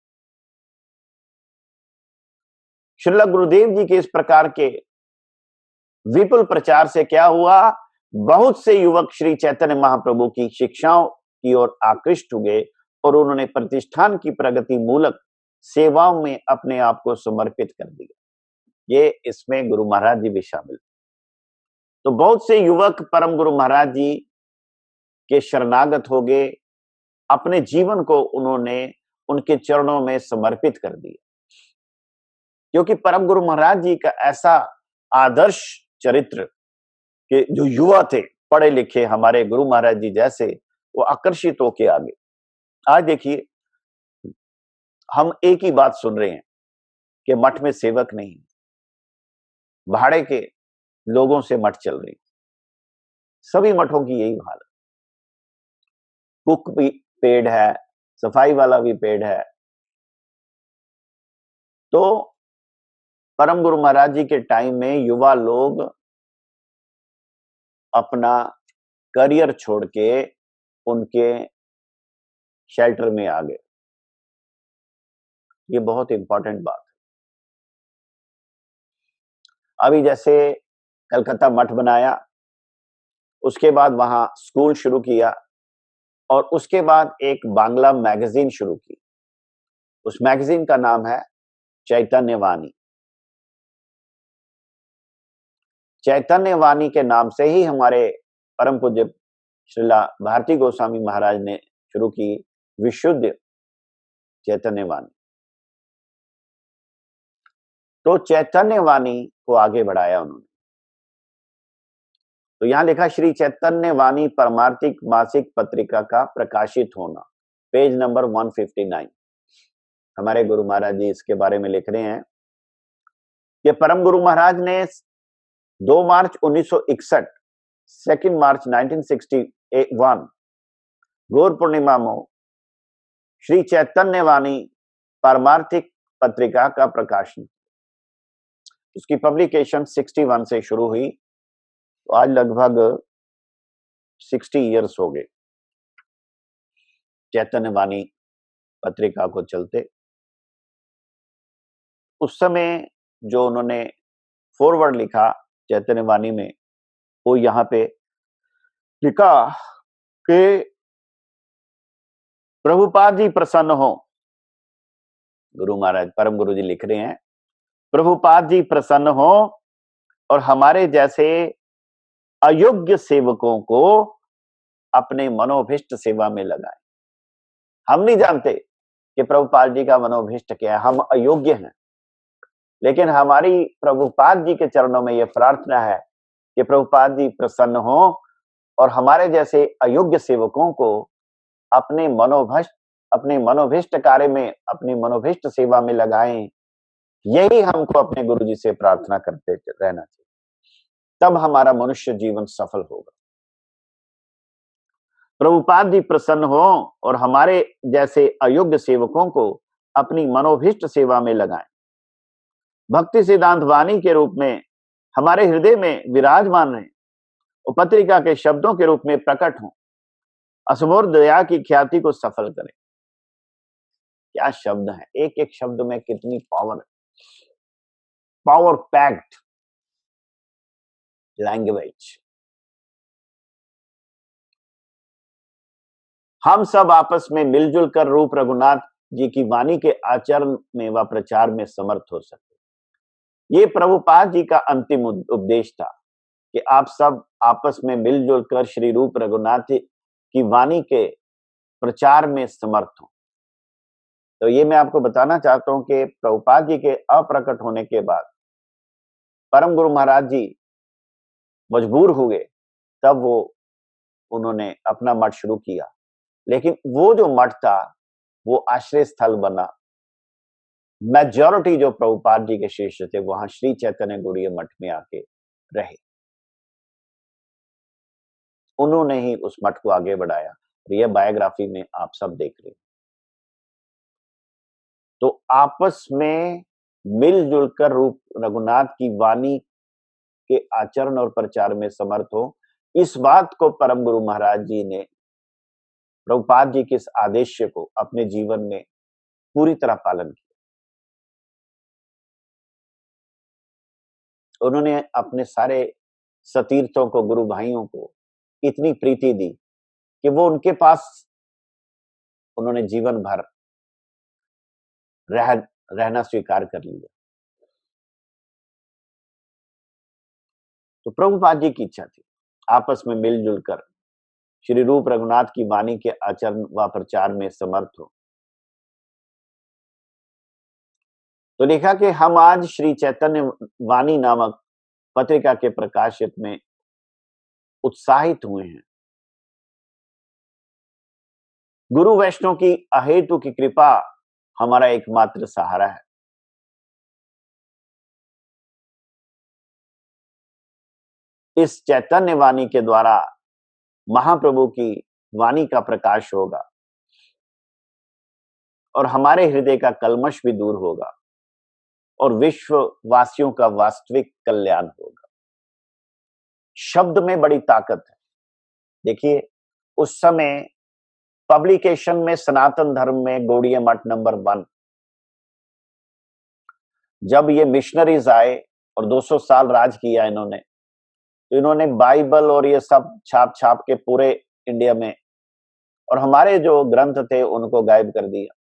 श्रील गुरुदेव जी के इस प्रकार के विपुल प्रचार से क्या हुआ, बहुत से युवक श्री चैतन्य महाप्रभु की शिक्षाओं की ओर आकृष्ट हुए और उन्होंने प्रतिष्ठान की प्रगति मूलक सेवाओं में अपने आप को समर्पित कर दिया। ये इसमें गुरु महाराज जी भी शामिल। तो बहुत से युवक परम गुरु महाराज जी के शरणागत हो गए, अपने जीवन को उन्होंने उनके चरणों में समर्पित कर दिया, क्योंकि परम गुरु महाराज जी का ऐसा आदर्श चरित्र कि जो युवा थे, पढ़े लिखे हमारे गुरु महाराज जी जैसे वो आकर्षित होके आ गए। आज देखिए, हम एक ही बात सुन रहे हैं कि मठ में सेवक नहीं, भाड़े के लोगों से मठ चल रही। सभी मठों की यही हालत। कुक भी पेड है, सफाई वाला भी पेड है। तो परम गुरु महाराज जी के टाइम में युवा लोग अपना करियर छोड़ के उनके शेल्टर में आ गए। ये बहुत इंपॉर्टेंट बात है। अभी जैसे कलकत्ता मठ बनाया, उसके बाद वहां स्कूल शुरू किया और उसके बाद एक बांग्ला मैगजीन शुरू की। उस मैगजीन का नाम है चैतन्य वाणी। चैतन्य वाणी के नाम से ही हमारे परम पूज्य श्रीला भारती गोस्वामी महाराज ने शुरू की विशुद्ध चैतन्य वाणी। तो चैतन्य वाणी को आगे बढ़ाया उन्होंने। तो यहां लिखा श्री चैतन्य वाणी परमार्थिक मासिक पत्रिका का प्रकाशित होना, पेज नंबर 159। हमारे गुरु महाराज जी इसके बारे में लिख रहे हैं कि परम गुरु महाराज ने 2 मार्च 1961, 2 मार्च 1961 गौर पूर्णिमा में श्री चैतन्य वाणी पारमार्थिक पत्रिका का प्रकाशन। उसकी पब्लिकेशन 61 से शुरू हुई, तो आज लगभग 60 इयर्स हो गए चैतन्य वाणी पत्रिका को चलते। उस समय जो उन्होंने फॉरवर्ड लिखा चैतन्य वाणी में, वो यहां पे लिखा कि प्रभुपाद जी प्रसन्न हो। गुरु महाराज परम गुरु जी लिख रहे हैं, प्रभुपाद जी प्रसन्न हो और हमारे जैसे अयोग्य सेवकों को अपने मनोभिष्ट सेवा में लगाए। हम नहीं जानते कि प्रभुपाद जी का मनोभिष्ट क्या है, हम अयोग्य हैं, लेकिन हमारी प्रभुपाद जी के चरणों में यह प्रार्थना है कि प्रभुपाद जी प्रसन्न हो और हमारे जैसे अयोग्य सेवकों को अपने मनोभिष्ट कार्य में, अपनी मनोभिष्ट सेवा में लगाएं। यही हमको अपने गुरु जी से प्रार्थना करते रहना चाहिए, तब हमारा मनुष्य जीवन सफल होगा। प्रभुपाद जी प्रसन्न हो और हमारे जैसे अयोग्य सेवकों को अपनी मनोभिष्ट सेवा में लगाएं। भक्ति सिद्धांत वाणी के रूप में हमारे हृदय में विराजमान रहे, पत्रिका के शब्दों के रूप में प्रकट हो, असमोर दया की ख्याति को सफल करें। क्या शब्द है, एक एक शब्द में कितनी पावर है, पावर पैक्ड लैंग्वेज। हम सब आपस में मिलजुल कर रूप रघुनाथ जी की वाणी के आचरण में व प्रचार में समर्थ हो सके। ये प्रभुपाद जी का अंतिम उपदेश था कि आप सब आपस में मिलजुल कर श्री रूप रघुनाथ की वाणी के प्रचार में समर्थ हो। तो ये मैं आपको बताना चाहता हूं कि प्रभुपाद जी के अप्रकट होने के बाद परम गुरु महाराज जी मजबूर हुए, तब उन्होंने अपना मठ शुरू किया। लेकिन वो जो मठ था वो आश्रय स्थल बना। मेजॉरिटी जो प्रभुपाद जी के शिष्य थे वहां श्री चैतन्य गौड़ीय मठ में आके रहे। उन्होंने ही उस मठ को आगे बढ़ाया। ये बायोग्राफी में आप सब देख रहे हैं। तो आपस में मिलजुल कर रूप रघुनाथ की वाणी के आचरण और प्रचार में समर्थ हो, इस बात को परम गुरु महाराज जी ने प्रभुपाद जी के इस आदेश को अपने जीवन में पूरी तरह पालन किया। उन्होंने अपने सारे सतीर्थों को, गुरु भाइयों को इतनी प्रीति दी कि वो उनके पास उन्होंने जीवन भर रहना स्वीकार कर लिया। तो प्रभुपाद जी की इच्छा थी आपस में मिलजुल कर श्री रूप रघुनाथ की वाणी के आचरण व प्रचार में समर्थ हो। तो लिखा कि हम आज श्री चैतन्य वाणी नामक पत्रिका के प्रकाशित में उत्साहित हुए हैं। गुरु वैष्णव की अहेतु की कृपा हमारा एकमात्र सहारा है। इस चैतन्य वाणी के द्वारा महाप्रभु की वाणी का प्रकाश होगा और हमारे हृदय का कल्मश भी दूर होगा और विश्व वासियों का वास्तविक कल्याण होगा। शब्द में बड़ी ताकत है। देखिए, उस समय पब्लिकेशन में सनातन धर्म में गौड़ीय मठ नंबर 1, जब ये मिशनरीज आए और 200 साल राज किया इन्होंने, तो इन्होंने बाइबल और ये सब छाप छाप के पूरे इंडिया में, और हमारे जो ग्रंथ थे उनको गायब कर दिया।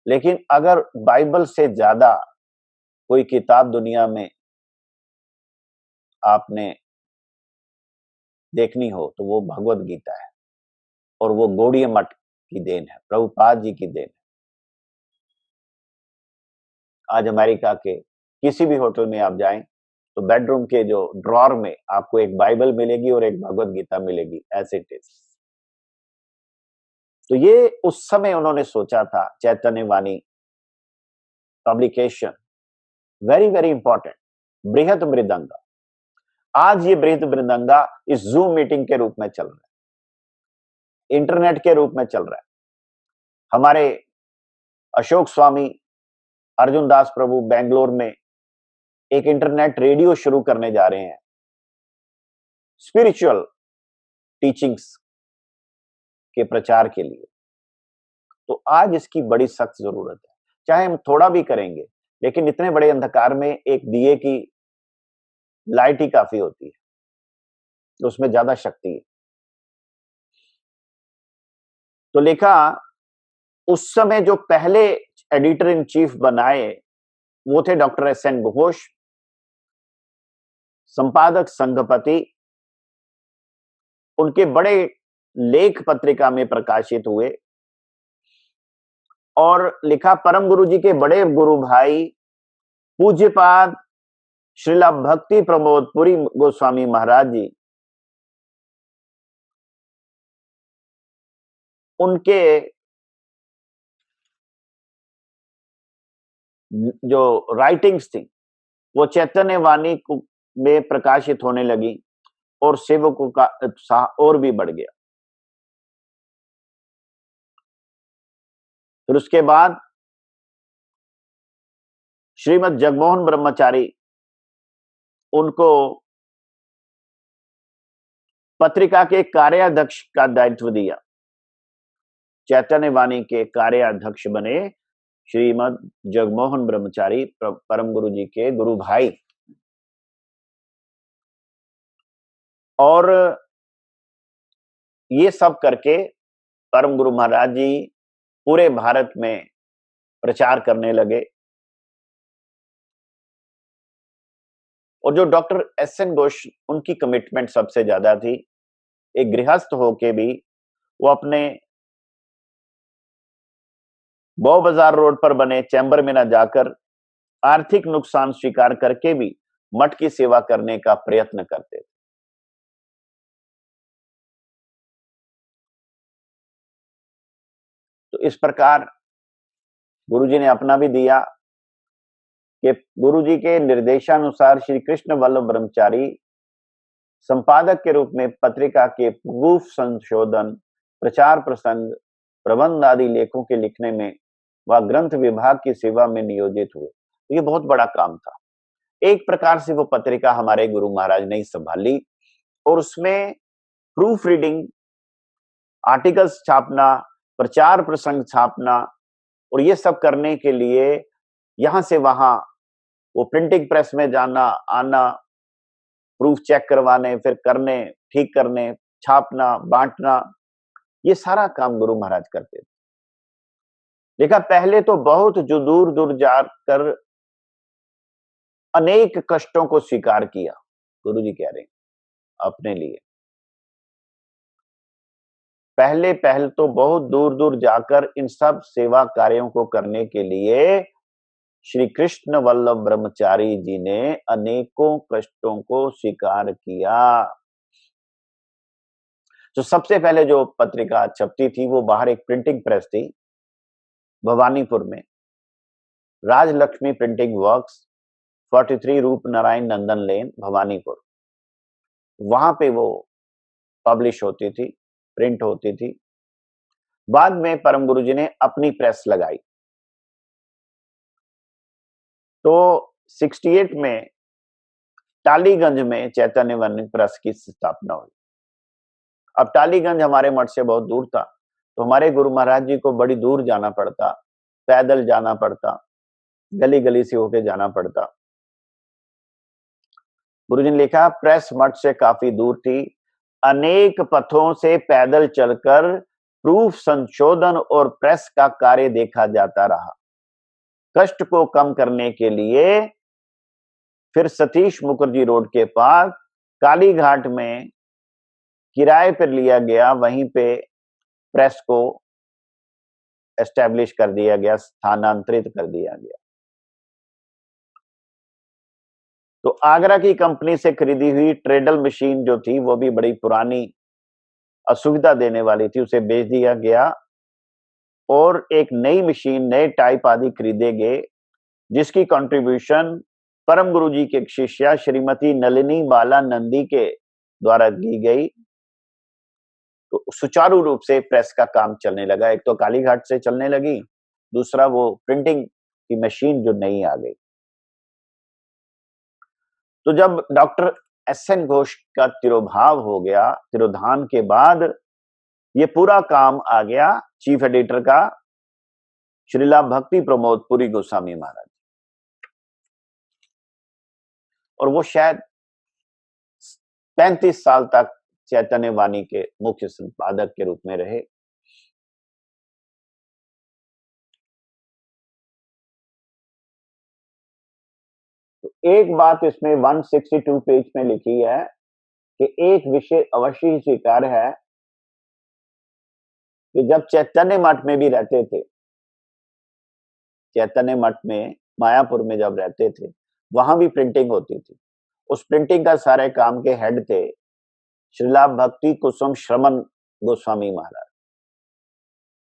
लेकिन अगर बाइबल से ज्यादा कोई किताब दुनिया में आपने देखनी हो तो वो भगवत गीता है, और वो गौड़ीय मठ की देन है, प्रभुपाद जी की देन है। आज अमेरिका के किसी भी होटल में आप जाएं तो बेडरूम के जो ड्रॉर में आपको एक बाइबल मिलेगी और एक भगवत गीता मिलेगी, एज इट इज। तो ये उस समय उन्होंने सोचा था, चैतन्य वाणी पब्लिकेशन, वेरी वेरी इंपॉर्टेंट, बृहद मृदंगा। आज ये बृहद मृदंगा इस जूम मीटिंग के रूप में चल रहा है, इंटरनेट के रूप में चल रहा है। हमारे अशोक स्वामी अर्जुन दास प्रभु बेंगलोर में एक इंटरनेट रेडियो शुरू करने जा रहे हैं, स्पिरिचुअल टीचिंग्स के प्रचार के लिए। तो आज इसकी बड़ी सख्त जरूरत है। चाहे हम थोड़ा भी करेंगे, लेकिन इतने बड़े अंधकार में एक दिए की लाइट ही काफी होती है, तो उसमें ज्यादा शक्ति है। तो लिखा, उस समय जो पहले एडिटर इन चीफ बनाए वो थे डॉक्टर एस.एन. घोष, संपादक संघपति। उनके बड़े लेख पत्रिका में प्रकाशित हुए और लिखा, परम गुरु जी के बड़े गुरु भाई पूज्यपाद श्रीला भक्ति प्रमोद पुरी गोस्वामी महाराज जी, उनके जो राइटिंग्स थी वो चैतन्य वाणी में प्रकाशित होने लगी और सेवकों का उत्साह और भी बढ़ गया। फिर उसके बाद श्रीमद जगमोहन ब्रह्मचारी, उनको पत्रिका के कार्याध्यक्ष का दायित्व दिया। चैतन्य वाणी के कार्याध्यक्ष बने श्रीमद जगमोहन ब्रह्मचारी, परम गुरु जी के गुरु भाई। और ये सब करके परम गुरु महाराज जी पूरे भारत में प्रचार करने लगे। और जो डॉक्टर एस.एन. घोष, उनकी कमिटमेंट सबसे ज्यादा थी। एक गृहस्थ होके भी वो अपने बौ बाजार रोड पर बने चैम्बर में न जाकर आर्थिक नुकसान स्वीकार करके भी मठ की सेवा करने का प्रयत्न करते थे। तो इस प्रकार गुरुजी ने अपना भी दिया कि गुरुजी के निर्देशानुसार श्री कृष्ण वल्लभ ब्रह्मचारी संपादक के रूप में पत्रिका के प्रूफ संशोधन, प्रचार प्रसंग, प्रबंध आदि लेखों के लिखने में व ग्रंथ विभाग की सेवा में नियोजित हुए। तो ये बहुत बड़ा काम था। एक प्रकार से वो पत्रिका हमारे गुरु महाराज ने ही संभाली और उसमें प्रूफ रीडिंग, आर्टिकल्स छापना, प्रचार प्रसंग छापना और ये सब करने के लिए यहां से वहां वो प्रिंटिंग प्रेस में जाना आना, प्रूफ चेक करवाने, फिर करने, ठीक करने, छापना, बांटना, ये सारा काम गुरु महाराज करते थे। देखा, पहले तो बहुत जो दूर दूर जाकर अनेक कष्टों को स्वीकार किया, गुरु जी कह रहे हैं अपने लिए। पहले तो बहुत दूर दूर जाकर इन सब सेवा कार्यों को करने के लिए श्री कृष्ण वल्लभ ब्रह्मचारी जी ने अनेकों कष्टों को स्वीकार किया। तो सबसे पहले जो पत्रिका छपती थी वो बाहर एक प्रिंटिंग प्रेस थी भवानीपुर में, राजलक्ष्मी प्रिंटिंग वर्क्स, 43 रूप नारायण नंदन लेन भवानीपुर, वहां पे वो पब्लिश होती थी, प्रिंट होती थी। बाद में परम गुरु जी ने अपनी प्रेस लगाई, तो 68 में टालीगंज में चैतन्य वन प्रेस की स्थापना हुई। अब टालीगंज हमारे मठ से बहुत दूर था, तो हमारे गुरु महाराज जी को बड़ी दूर जाना पड़ता, पैदल जाना पड़ता, गली गली से होके जाना पड़ता। गुरु जी ने लिखा, प्रेस मठ से काफी दूर थी, अनेक पथों से पैदल चलकर प्रूफ संशोधन और प्रेस का कार्य देखा जाता रहा। कष्ट को कम करने के लिए फिर सतीश मुखर्जी रोड के पास काली घाट में किराए पर लिया गया, वहीं पे प्रेस को एस्टेब्लिश कर दिया गया, स्थानांतरित कर दिया गया। तो आगरा की कंपनी से खरीदी हुई ट्रेडल मशीन जो थी वो भी बड़ी पुरानी असुविधा देने वाली थी, उसे बेच दिया गया और एक नई मशीन, नए टाइप आदि खरीदे गए, जिसकी कंट्रीब्यूशन परम गुरु जी के शिष्या श्रीमती नलिनी बाला नंदी के द्वारा की गई। तो सुचारू रूप से प्रेस का काम चलने लगा। एक तो कालीघाट से चलने लगी, दूसरा वो प्रिंटिंग की मशीन जो नई आ गई। तो जब डॉक्टर एस.एन. घोष का तिरोभाव हो गया, तिरोधान के बाद ये पूरा काम आ गया चीफ एडिटर का श्रीला भक्ति प्रमोद पुरी गोस्वामी महाराज, और वो शायद 35 साल तक चैतन्य वाणी के मुख्य संपादक के रूप में रहे। तो एक बात इसमें 162 पेज में लिखी है कि एक विषय अवश्य ही स्वीकार है कि जब चैतन्य मठ में भी रहते थे, चैतन्य मठ में मायापुर में जब रहते थे, वहां भी प्रिंटिंग होती थी। उस प्रिंटिंग का सारे काम के हेड थे श्रीला भक्ति कुसुम श्रमण गोस्वामी महाराज।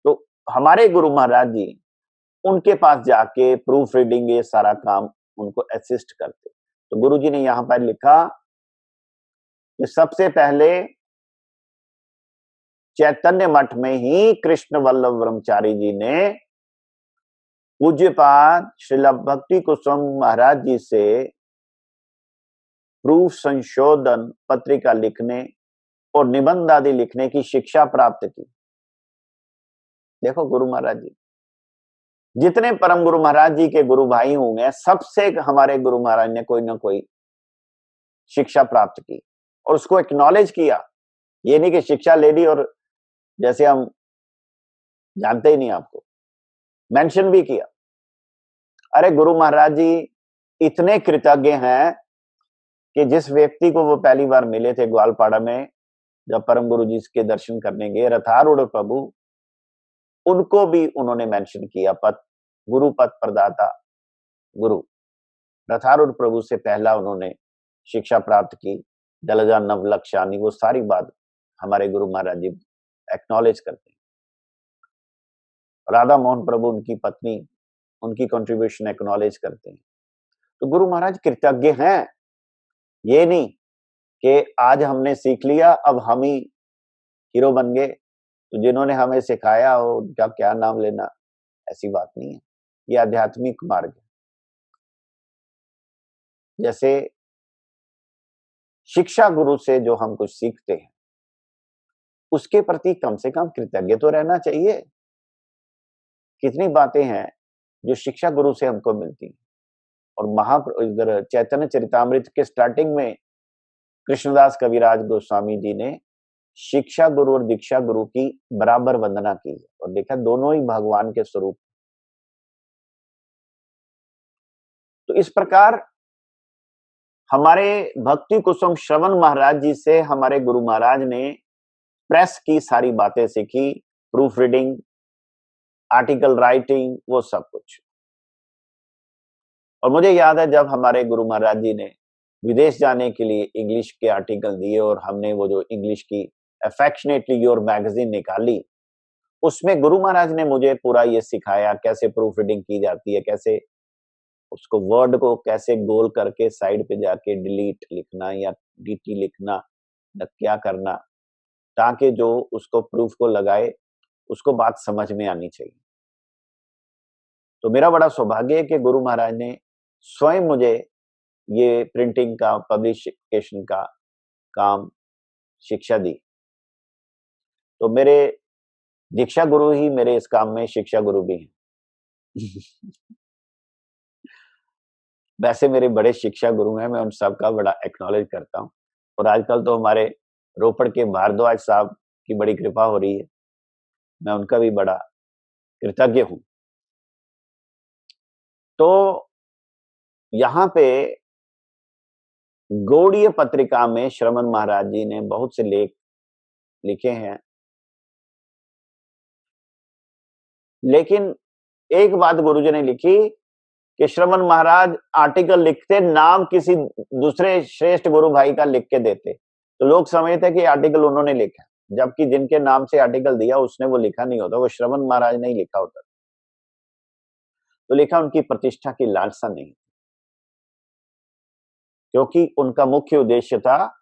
तो हमारे गुरु महाराज जी उनके पास जाके प्रूफ रीडिंग ये सारा काम उनको असिस्ट करते। तो गुरु जी ने यहां पर लिखा कि सबसे पहले चैतन्य मठ में ही कृष्ण वल्लभ ब्रह्मचारी जी ने पूज्यपाद श्रीला भक्ति कुसुम महाराज जी से प्रूफ संशोधन पत्रिका लिखने और निबंध आदि लिखने की शिक्षा प्राप्त की। देखो गुरु महाराज जी, जितने परम गुरु महाराज जी के गुरु भाई होंगे, सबसे हमारे गुरु महाराज ने कोई ना कोई शिक्षा प्राप्त की और उसको एक्नॉलेज किया। ये नहीं कि शिक्षा ले ली और जैसे हम जानते ही नहीं, आपको मेंशन भी किया। अरे गुरु महाराज जी इतने कृतज्ञ हैं कि जिस व्यक्ति को वो पहली बार मिले थे ग्वालपाड़ा में, जब परम गुरु जी के दर्शन करने गए, रथारूढ़ प्रभु, उनको भी उन्होंने मेंशन किया। गुरु पद प्रदाता गुरु रथारूढ़ प्रभु से पहला उन्होंने शिक्षा प्राप्त की, जलजा नवलक्षानी, वो सारी बात हमारे गुरु महाराज जी एक्नॉलेज करते हैं। राधा मोहन प्रभु उनकी पत्नी, उनकी कंट्रीब्यूशन एक्नॉलेज करते हैं। तो गुरु महाराज कृतज्ञ हैं। ये नहीं कि आज हमने सीख लिया अब हम ही हीरो बन गए, तो जिन्होंने हमें सिखाया हो उनका क्या नाम लेना, ऐसी बात नहीं है। ये आध्यात्मिक मार्ग है। जैसे शिक्षा गुरु से जो हम कुछ सीखते हैं उसके प्रति कम से कम कृतज्ञ तो रहना चाहिए। कितनी बातें हैं जो शिक्षा गुरु से हमको मिलती हैं। और इधर चैतन्य चरितामृत के स्टार्टिंग में कृष्णदास कविराज गोस्वामी जी ने शिक्षा गुरु और दीक्षा गुरु की बराबर वंदना की और देखा दोनों ही भगवान के स्वरूप। तो इस प्रकार हमारे भक्ति कुसुम श्रवण महाराज जी से हमारे गुरु महाराज ने प्रेस की सारी बातें सीखी, प्रूफ रीडिंग, आर्टिकल राइटिंग, वो सब कुछ। और मुझे याद है जब हमारे गुरु महाराज जी ने विदेश जाने के लिए इंग्लिश के आर्टिकल दिए और हमने वो जो इंग्लिश की अफेक्शनेटली योर मैगजीन निकाली, उसमें गुरु महाराज ने मुझे पूरा ये सिखाया कैसे प्रूफ रीडिंग की जाती है, कैसे उसको वर्ड को कैसे गोल करके साइड पे जाके डिलीट लिखना या डीटी लिखना या क्या करना, ताकि जो उसको प्रूफ को लगाए उसको बात समझ में आनी चाहिए। तो मेरा बड़ा सौभाग्य है कि गुरु महाराज ने स्वयं मुझे ये प्रिंटिंग का, पब्लिकेशन का काम, शिक्षा दी। तो मेरे दीक्षा गुरु ही मेरे इस काम में शिक्षा गुरु भी हैं। वैसे मेरे बड़े शिक्षा गुरु हैं, मैं उन सबका बड़ा एक्नॉलेज करता हूँ। और आजकल तो हमारे रोपड़ के भारद्वाज साहब की बड़ी कृपा हो रही है, मैं उनका भी बड़ा कृतज्ञ हूँ। तो यहाँ पे गौड़ीय पत्रिका में श्रमण महाराज जी ने बहुत से लेख लिखे हैं, लेकिन एक बात गुरुजी ने लिखी कि श्रमण महाराज आर्टिकल लिखते, नाम किसी दूसरे श्रेष्ठ गुरु भाई का लिख के देते, तो लोग समझते कि आर्टिकल उन्होंने लिखा, जबकि जिनके नाम से आर्टिकल दिया उसने वो लिखा नहीं होता, वो श्रमण महाराज ने ही लिखा होता। तो लिखा उनकी प्रतिष्ठा की लालसा नहीं, क्योंकि उनका मुख्य उद्देश्य था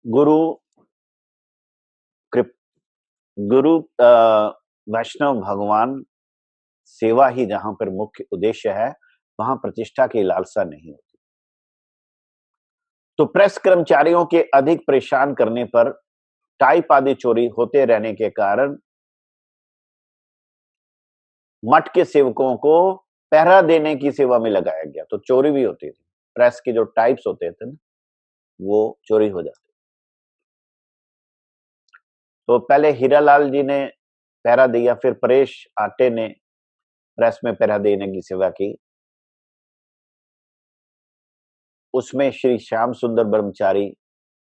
गुरु वैष्णव भगवान सेवा ही जहां पर मुख्य उद्देश्य है, वहां प्रतिष्ठा की लालसा नहीं होती। तो प्रेस कर्मचारियों के अधिक परेशान करने पर टाइप आदि चोरी होते रहने के कारण मठ के सेवकों को पहरा देने की सेवा में लगाया गया, तो चोरी भी होती थी। प्रेस के जो टाइप्स होते थे ना, वो चोरी हो जाते। तो पहले हीरालाल जी ने पहरा दिया, फिर परेश आटे ने प्रेस में पहरा देने की सेवा की। उसमें श्री श्याम सुंदर ब्रह्मचारी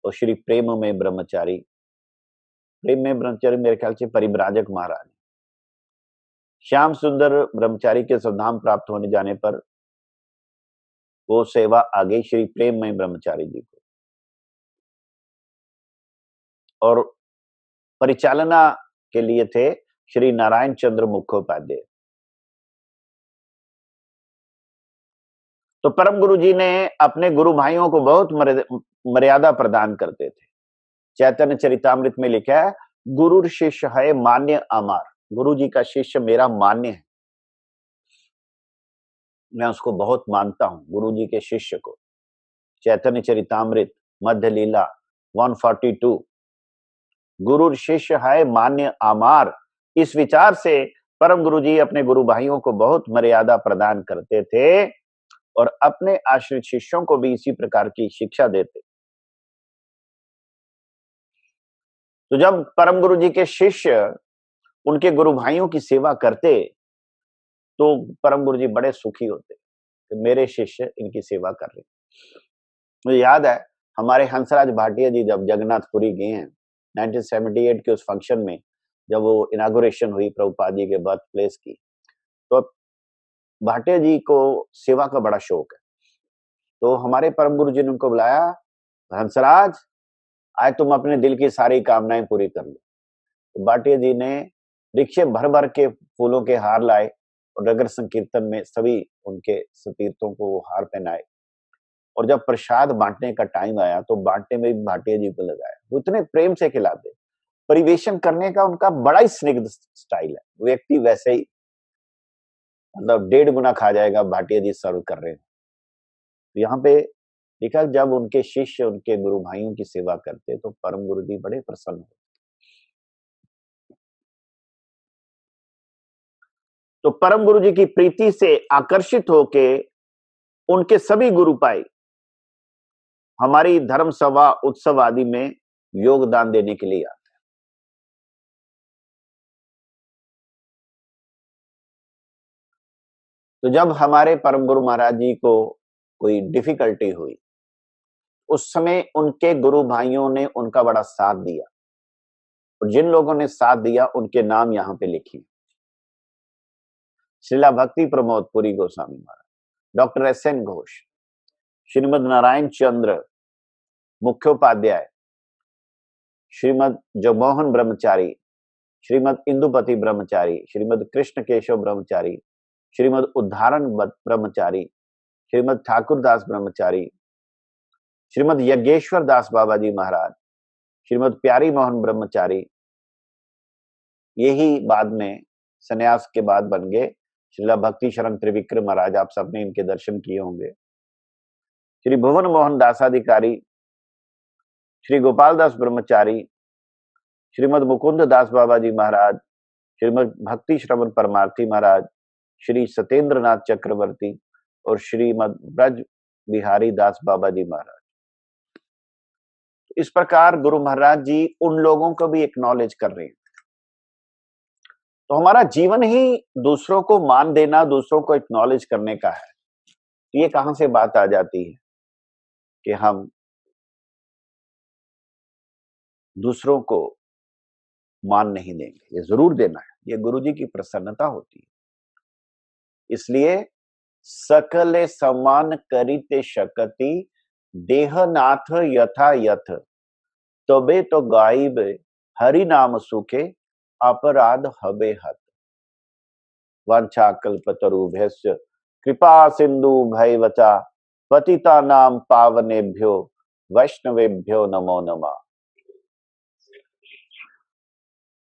और श्री प्रेम में ब्रह्मचारी, प्रेम में ब्रह्मचारी मेरे ख्याल से परिव्राजक महाराज, श्याम सुंदर ब्रह्मचारी के स्वधाम प्राप्त होने जाने पर वो सेवा आ गई श्री प्रेम में ब्रह्मचारी जी को। और परिचालना के लिए थे श्री नारायण चंद्र मुखोपाध्याय। तो परम गुरु जी ने अपने गुरु भाइयों को बहुत मर्यादा प्रदान करते थे। चैतन्य चरितामृत में लिखा है, गुरु शिष्य है मान्य अमार, गुरु जी का शिष्य मेरा मान्य है, मैं उसको बहुत मानता हूं, गुरु जी के शिष्य को। चैतन्य चरितामृत मध्य लीला 142, गुरु शिष्य है मान्य अमार। इस विचार से परम गुरु जी अपने गुरु भाइयों को बहुत मर्यादा प्रदान करते थे और अपने आश्रित शिष्यों को भी इसी प्रकार की शिक्षा देते। तो जब परम गुरु जी के शिष्य उनके गुरु भाइयों की सेवा करते तो परम गुरु जी बड़े सुखी होते कि मेरे शिष्य इनकी सेवा कर रहे। मुझे याद है हमारे हंसराज भाटिया जी जब जगन्नाथपुरी गए हैं 1978 के उस फंक्शन में, जब वो इनागुरेशन हुई प्रभुपाद जी के बर्थ प्लेस की, तो भाटिया जी को सेवा का बड़ा शौक है। तो हमारे परम गुरु जी ने उनको बुलाया, हंसराज आज तुम अपने दिल की सारी कामनाएं पूरी कर लो। तो भाटिया जी ने रिक्शे भर भर के फूलों के हार लाए और नगर संकीर्तन में सभी उनके सतीर्थों को वो हार पहनाए। और जब प्रसाद बांटने का टाइम आया तो बांटने में भी भाटिया जी को लगाया। वो इतने प्रेम से खिलाते, परिवेशन करने का उनका बड़ा ही स्निग्ध स्टाइल है। व्यक्ति वैसे ही मतलब 1.5 गुना खा जाएगा, भाटिया जी सर्व कर रहे हैं। तो यहाँ पे देखा जब उनके शिष्य उनके गुरु भाइयों की सेवा करते तो परम गुरु जी बड़े प्रसन्न होते। तो परम गुरु जी की प्रीति से आकर्षित होके उनके सभी गुरु भाई हमारी धर्म सभा उत्सव आदि में योगदान देने के लिए आते हैं। तो जब हमारे परम गुरु महाराज जी को कोई डिफिकल्टी हुई, उस समय उनके गुरु भाइयों ने उनका बड़ा साथ दिया और जिन लोगों ने साथ दिया उनके नाम यहाँ पे लिखिए। श्रीला भक्ति प्रमोद पुरी गोस्वामी महाराज, डॉक्टर एस.एन. घोष, श्रीमद नारायण चंद्र मुख्योपाध्याय, श्रीमद जगमोहन ब्रह्मचारी, श्रीमद इंदुपति ब्रह्मचारी, श्रीमद कृष्ण केशव ब्रह्मचारी, श्रीमद उद्धारण ब्रह्मचारी, श्रीमद ठाकुरदास ब्रह्मचारी, श्रीमद यज्ञेश्वर दास बाबा जी महाराज, श्रीमद प्यारी मोहन ब्रह्मचारी, यही बाद में संन्यास के बाद बन गए श्रीला भक्ति शरण त्रिविक्रम महाराज। आप सबने इनके दर्शन किए होंगे। श्री भुवन मोहन दासाधिकारी, श्री गोपाल दास ब्रह्मचारी, श्रीमद मुकुंद दास बाबा जी महाराज, श्रीमद भक्ति श्रवण परमार्थी महाराज, श्री सत्येंद्र नाथ चक्रवर्ती और श्रीमद ब्रज बिहारी दास बाबा जी महाराज। इस प्रकार गुरु महाराज जी उन लोगों को भी एक्नॉलेज कर रहे हैं। तो हमारा जीवन ही दूसरों को मान देना, दूसरों को एक्नॉलेज करने का है। ये कहां से बात आ जाती है कि हम दूसरों को मान नहीं देंगे? ये जरूर देना है, ये गुरु जी की प्रसन्नता होती है। इसलिए सकले समान करिते शकति, देहनाथ यथा यथ, तबे तो गाइब हरि नाम सुखे, अपराध हबे हत। वांछा कल्पतरुभ्यश्च कृपा सिंधु भैवचा, पतिता नाम पावनेभ्यो वैष्णवेभ्यो नमो नमः।